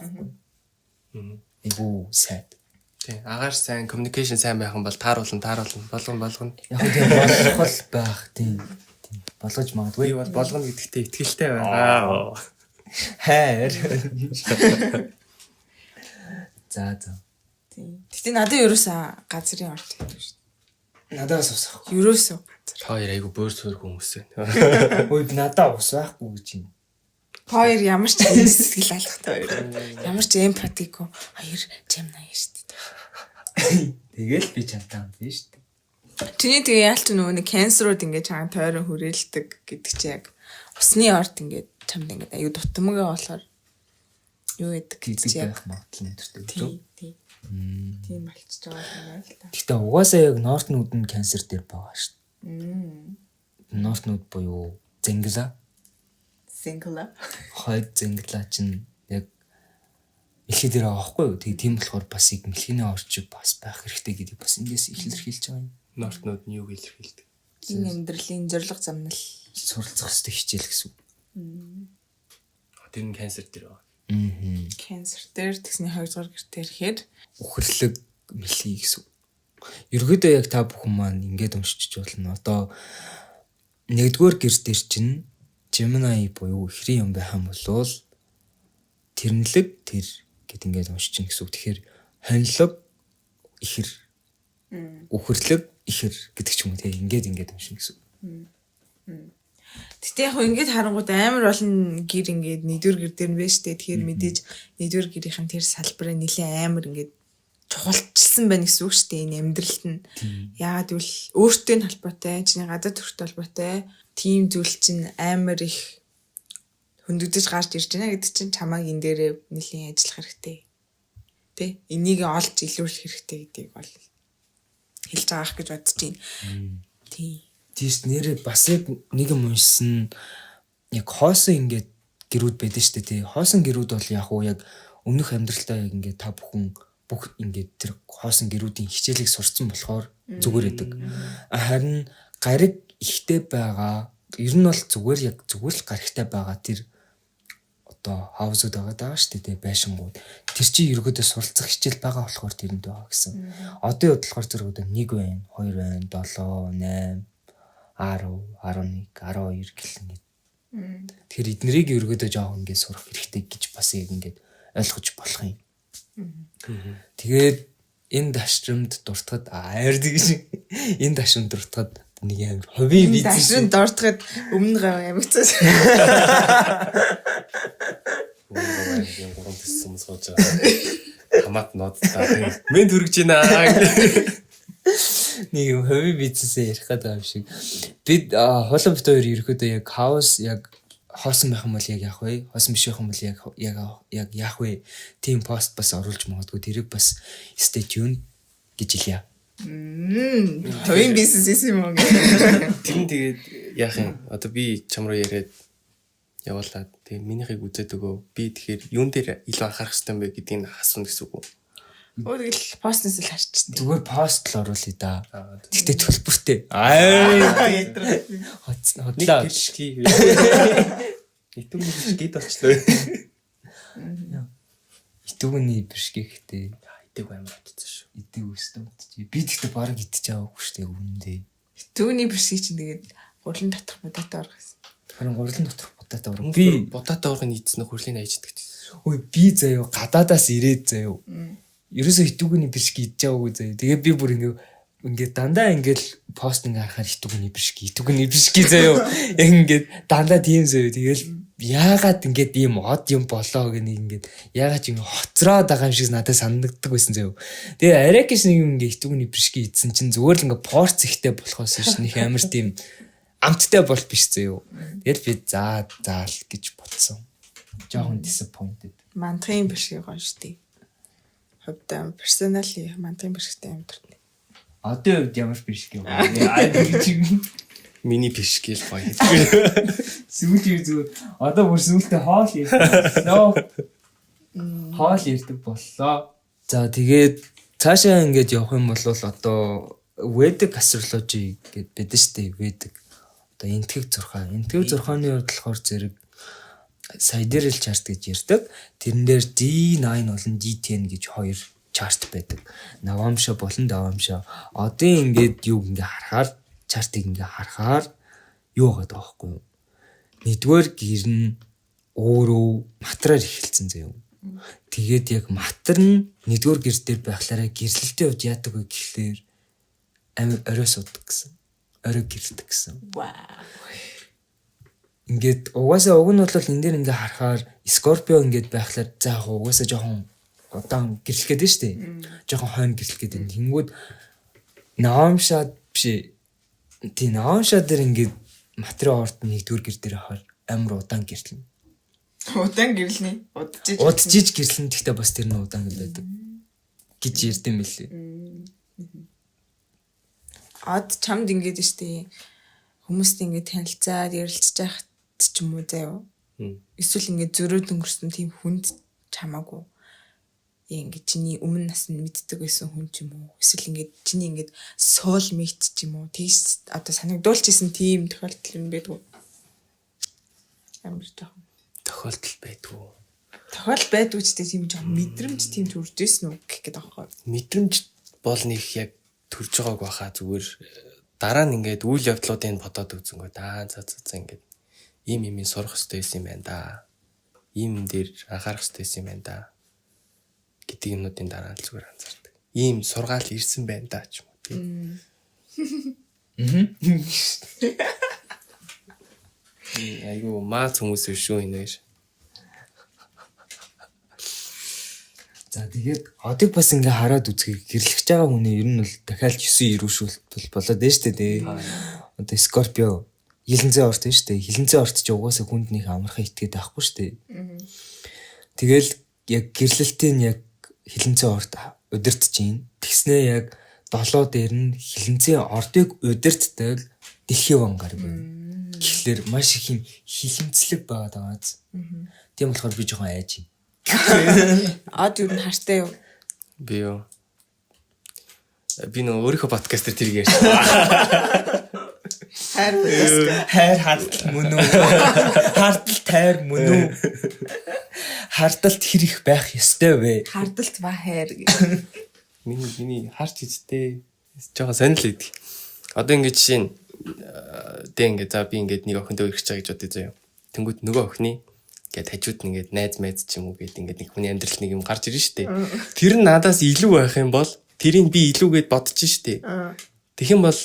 юм. Эйгүү сайд. Тий, агаар сайн, communication сайн байх юм бол тааруулна, болгоно. Яг тийм болох байх тийм. Болгож магадгүй. Би бол болгоно гэдэгтээ итгэлтэй байна. Хайр. За. Тийм. Гэтэ надад ерөөсөө газрын орд гэдэг шүү дээ. Надаас ус авах. Ерөөсөө газар. Хоёр айгу бөөр суур хүмүүс байна. Ой надаа ус байхгүй гэж юм. Хоёр ямар ч сэтгэл алхахтай хоёр. Ямар ч эмпатико хоёр Gemini шүү дээ. Тэгэл би чамтай юм биш шүү дээ. Тэний тэгээ яалч нөгөө нэг cancer-ууд ингээд чаан тойрон хүрээлдэг гэдэг чи яг усны орд ингээд чамд ингээд аюу дутмаг болохоор юу гэдэг гэдэг байх магадлал өндөртэй шүү. Тийм болчихж байгаа юм байна л да. Гэхдээ угаасаа яг North Node нь cancer дээр байгаа шүү дээ. North Node буюу Зэнгла. Хойд Зэнгла чинь яг мэлхий дээр байгаа байхгүй юу? Тийм болохоор бас яг мэлхийний орчиг бас байх хэрэгтэй гэдэг бас эндээс илэрхийлж байгаа юм. North Node нь юуг илэрхийлдэг? Энэ амьдралын зориг замнал суралцах хэрэгтэй хичээл гэсэн үг. Тэр нь cancer дээр байгаа. Cancer дээр тэгсний 2 дугаар гэртээ ирэхээр үхрлэг мэлхий гэсэн үг. Ерөөдөө яг та бүхэн маань ингэж уншиж болно. Одоо 1-р гэр дээр чинь Gemini буюу ихрийн юм байх юм бол тэрнлэг тэр гэд ингэж уншиж чинь гэсэн үг. Тэгэхээр хонилог ихэр Үхэрлэг ихэр гэдэг ч юм уу те ингээд юм шиг гэсэн. Гэтэ яг ингээд харангууд амар олон гэр ингээд нэгдүгээр гэр дээр нь байж тээ. Тэгэхээр мэдээж нэгдүгээр гэрийнхэн тэр салбараа нэлээд амар ингээд чухалчилсан байна гэсэн үг шүү дээ. Энэ амьдралд нь. Яагаад гэвэл өөртөө нь холбоотой, чиний гадаад төрхтэй холбоотой тийм зүйл чинь амар их хөндөгдөж гарч ирж байна гэдэг чинь чамайг энэ дээрээ нэлийн ажиллах хэрэгтэй. Тэ? Энийг олж илрүүлэх хэрэгтэй гэдгийг бол хэлж байгаа ах гэж бодож байна. Тийм. Тийш нэрээ бас яг нэг юм уншсан яг хоосон ингээд гэрүүд байдаг шүү дээ тий. Хоосон гэрүүд бол яг уу яг өмнөх амьдралтаа яг ингээд та бүхэн бүх ингээд тэр хоосон гэрүүдийн хичээлийг сурцсан болохоор зүгээр байдаг. Харин гариг ихтэй байгаа ер нь бол зүгээр л гаригтай байгаа тэр одоо хаусууд байгаа шүү дээ тий байшингууд. Тэр чинь ерөөдөө суралцах хичээл байгаа болохоор тэрэнд байгаа гэсэн. Одоо бодлохоор зэрэг одоо 1 байна, 2 байна, 7, 8 10, 11, 12 гэлэн. Тэгэхээр эднэрийг өргөдөө жоох ингээд сурах хэрэгтэй гэж бас яг ингээд ойлгож болох юм. Тэгээд энэ дашрамд дуртахад хайрдаг шиг энэ дашрамд дуртахад нэг амар ховийн бизнес. Дашрамд дуртахад өмнө гав амигцсан. Өмнө гурван төссөн сууж байгаа. Хамаат нодтаа. Мен төрөж байна. Нэг юм ховийн бизнесээ ярих гэдэг юм шиг. Бид хулан бит хоёр ерөөдөө яг хаус яг хоосон байх юм бол яг яах вэ? Хоосон биш байх юм бол яг яах вэ? Тим пост бас оруулж магадгүй тэрийг бас stay tuned гэж хэлье. Ховийн бизнес юм уу? Тэр нь тэгээд яах юм? Одоо би чам руу яриад явуулаад тэгээд минийхийг үзээд өгөө. Би тэгэхээр юун дээр илүү анхаарах хэрэгтэй юм бэ гэдгийг асууна гэсэн үг үү? Өөрөөр постнес л харчдаг. Зүгээр пост л оруулъя да. Тэгтээ төлбөртэй. Хотлоо. Бишки. Итүүний бишкид болчлоо. Итүүний бишки гэхдээ идэг амар утсан шүү. идэг өстэй утчих. Би тэгтээ баг идчих аваагүй шүү дээ үүндээ. Түүний бишки чинь тэгээд гурлан татах бодоттой оргосон. Харин гурлан доторх бодоттой орго. Би бодоттой оргоны эзэн хөрлийн аяждаг. Ой би заяа гадаадаас ирээд заяа. Ерөөсөө хитүүгний бишки идэж байгаагүй заяа. Тэгээ би бүр ингээд дандаа ингээд пост ингээ харахаар хитүүгний бишки заяа. Яг ингээд дандаа тийм заяа. Тэгэл яагаад ингээд ийм од юм болоо гэх нэг ингээд яагаад ч ингэ хоцроод байгаа юм шиг надад санагддаг байсан заяа. Тэгээ арай гэж нэг юм ингээ хитүүгний бишки идсэн чинь зүгээр л ингээ порц ихтэй болохоос биш нэг амар тийм амттай бол биш заяа. Тэгэл би заал гэж бодсон. Жохон disappointed. Мантгийн бишки гоё штий. Хөвдөө персонали мантгийн бишктэй юм дуртай. Одоо үед ямар бишки юм бэ? Миний бишки л гоё. Сүүлийн зүгээр одоо бүр сүүлдээ хоол ярьдаг. Хоол ярьдаг боллоо. За тэгээд цаашаа ингэж явах юм бол одоо Vedic astrology гэдэг байдаг штэ Vedic. Одоо энтгэг зурхаа. Энтгэг зурхааны хувьд болохоор зэрэг sidereal chart гэж ярьдаг. Тэрэн дээр D9 болон D10 гэж хоёр чарт байдаг. Навамша болон давамша. Одоо ингээд юу ингээ харахаар чартыг ингээ харахаар юу байгаа байхгүй юу? Нэгдүгээр гэр нь өөрөө матраар эхэлсэн заяа. Тэгээд яг матар нь нэгдүгээр гэр дээр байхлаараа гэрлэлтийн хувьд яадаг вэ гэхлээр орой суудаг гэсэн. Орой гэрэлдэг гэсэн. Вау. Ингээд угаасаа уг нь бол энэ дээр ингээ харахаар Скорпио ингээд байхлаар за яг угаасаа жоохон удаан гэрлэхэд нь штэ. Жоохон хойно гэрлэхэд нь. Тэнгүүд Навамшаад биш. Тийм Навамшаа дээр ингээд материал орд нэгдүгээр гэр дээр хахаар амар удаан гэрлэнэ. Удаан гэрлэнэ. Удажиж гэрлэн гэхдээ бас тэр нь удаан байдаг гэж ярьд юм билээ. Ад чамд ингээд штэ. Хүмүүст ингээд танилцаад ярилцж байхад ч юм уу заяа. Эсвэл ингээд зөрөөд өнгөрсөн тийм хүнд чамаагүй. Ингээд чиний өмнө нас нь мэддэг байсан хүн ч юм уу. Эсвэл ингээд чиний ингээд soul mate ч юм уу. Тийш одоо санагдуулж исэн тийм тохиолдол юм байдгүй. Амар жоохон Тохиолдол байдгүй. Тохиолдол байдгүй ч тийм жоохон мэдрэмж тийм төрж исэн үү гэх гээд байгаа байхгүй. Мэдрэмж бол нэг яг төрж байгааг баха зүгээр дараа нь ингээд үйл явдлуудыг бодоод үзэнгөө за ингээд ийм сурах хэрэгтэй юм байна да. Ийм дээр анхаарах хэрэгтэй юм байна да. Гэдэг юмнуудын дараа нь зүгээр анзаардаг. Ийм сургаал ирсэн байна да ч юм уу Айгу маа хүмүүс шүү энэ. За тэгээд одыг бас ингээ хараад үзгийг гэрлэж байгаа хүний ер нь бол дахиад 9 ирүүшүүлбэл болоод байна шүү дээ. Одоо Скорпио хилэнцээ орт байна шүү дээ. Хилэнцээ орт ч угаасаа хүнд нэг амархан итгээд байхгүй шүү дээ. Тэгэл яг гэрлэлтийн яг хилэнцээ орт удирдах чинь тэгснээ яг долоо дээр нь хилэнцээ ордыг удирддаг дэлхийн вангаар байна. Тэгэхээр маш их юм хилэнцлэг байгаад байгаа биз. Тийм болохоор би жоохон айж байна. Од юу н хартай юу? Би юу? Би нөө өөрийнхөө подкаст дээр тэрийг ярьж. Хайр хардтал мөн үү? Хардтал тайр мөн үү? Хардталт хэрэг байх ёстой вэ? Хардалт ба хайр. Миний харч хийжтэй. Жохоо сонирхол идэг. Одоо ингэ жишээ нь дэ ингэ за би ингэ нэг охиндөө ирэх чаа гэж бодъё заяа. Тэнгүүд нөгөө охины ингээд хажууд нь ингээд найз ч юм уу гээд ингээд нэг хүний амьдрал нэг юм гарч ирнэ штэ. Тэр нь надаас илүү байх юм бол тэрийг би илүүгээд бодчих штэ. Тэгэх юм бол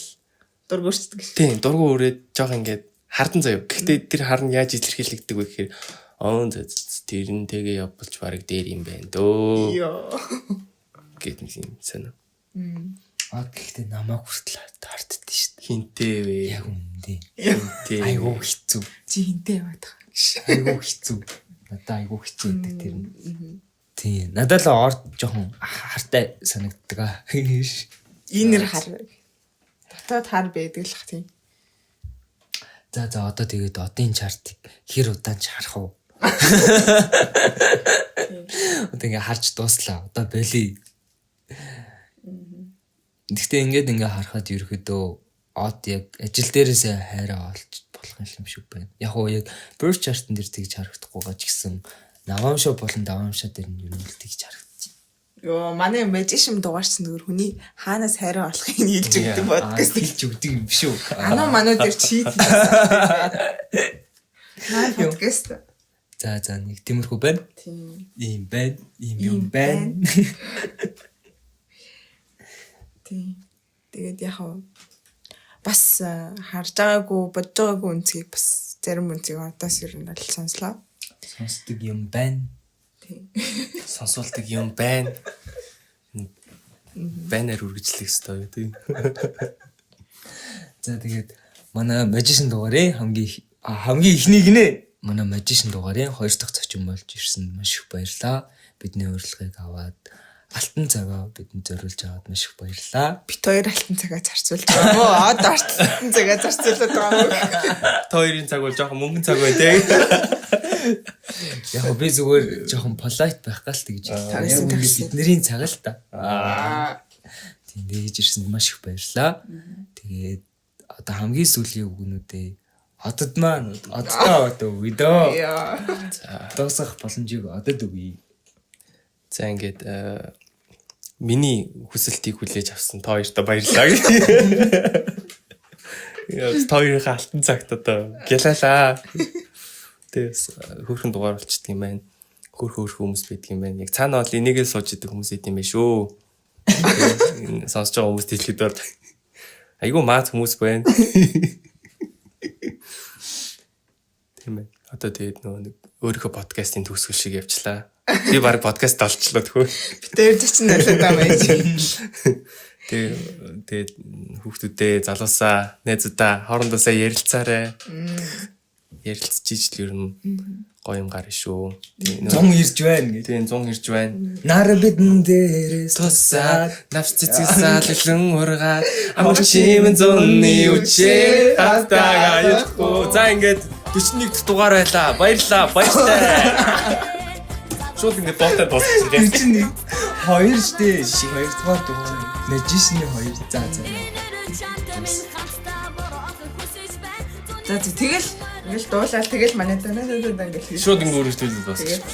Дургуурчдаг ш. Тийм, дургу өрөөд жоох ингээд хардан заяа. Гэхдээ тэр харн яаж илэрхийлэгдэг вэ гэхээр тэр нь тэгээ явбалч барыг дээр юм байна дөө. Йоо. Гэт нэг юм санаа. Гэхдээ намайг хүртэл таарддаг штэ. Хинтээ вэ? Яг үндэ. Хинтээ. Айгуу хэцүү. Чи хинтээ яваад байгаа. Айгуу хэцүү. Надад айгуу хэцүү гэдэг тэр нь. Тийм. Надад л орд жоохон хартай санагддаг аа. Инэр хар. Дотоод хар байдаг л ах тийм. За одоо тэгээд одын чартыг хэр удаан ч харах уу? Одоо ингээ харж дууслаа. Одоо болий. Гэхдээ ингээд ингээ харахад ерөөдөө од яг ажил дээрээсээ хайраа олж болох юм шиг байна. Яг уу яг birth chart-ын дээр тэгж харагдахгүйгаа ч гэсэн навамшаа болон давамшаа дээр нь ер нь л тэгж харагдчих. Йоо, манай magician дугаарч нөгөө хүний хаанаас хайраа олохыг нийлж өгдөг podcast хэлж өгдөг юм биш үү? Анаа мануу дээр чийт. Наа podcast. За нэг тиймэрхүү байна. Тийм. Ийм байна. Ийм юм байна. Тийм. Тэгээд яг бас харж байгаагүй, бодож байгаагүй үнцгийг бас зарим үнцгийг одоос ер нь л сонслоо. Сонсдог юм байна. Тийм. Сонсуулдаг юм байна. Банер үргэлжлэх ёстой тийм. За тэгээд манай magician дугаарыг хамгийн ихнийг нэ манай magician дугаарыг 2 дахь зочин болж ирсэн маш их баярлалаа. Бидний урилгыг аваад алтан цагаа бидэнд зориулж аваад маш их баярлалаа. Бит хоёр алтан цагаа зарцуулж байгаа мó. Од алтан цагаа зарцуулаад байгаа мó. Хоёрын цаг бол жоохон мөнгөн цаг бай тээ. Яг би зүгээр жоохон polite байх гал тэгж. Яг бидний цаг л та. Тийм дэж ирсэнд маш их баярлалаа. Тэгээд одоо хамгийн сүүлийн үгнүүдээ одод маань оддоо өгдөө. За дуусах боломжийг одод өгье. За ингээд миний хүсэлтийг хүлээж авсан та хоёртаа баярлалаа. Яа, та хоёрын алтан цагт одоо гялалаа. Тэгээс хөөрхөн дугаар болчихдөг юм байна. Хөөрхөн хүмүүс байдаг юм байна. Яг цаана бол энийгээ сууж идэг хүмүүс идэм байх шүү. Сонсож байгаа хүмүүс дэлгэд бол айгүй маад хүмүүс байна. Тийм ээ. Одоо тэгээд нэг өөрийнхөө подкастын төгсгөл шиг явчлаа. Би баг подкаст олчлоо тхөө. Битээр зочин болоод байгаа байж. Тэгээд хүүхдүүдээ залуусаа найзуудаа хоорондоосаа ярилцаарай. Ярилцж ижил ер нь гоё юм гарна шүү. 100 ирж байна гэдэг. Тийм 100 ирж байна. Нар бидэн дээрээс Тусаад навч цэцгсаал лэн ургаад амч чимэн зунны үчээ хатага яахгүй. За ингээд 41 дахь дугаар байлаа. Баярлалаа. Шууд ингэ ботод босчихсон тийм. чинь 2 штэ. 2 дугаар дугаар. Magician-ы 2. За. За тэгэл ингээл дуулаад тэгэл манай танаа ингээл Шууд ингэ өөрөөр төлөв бас. тэгэл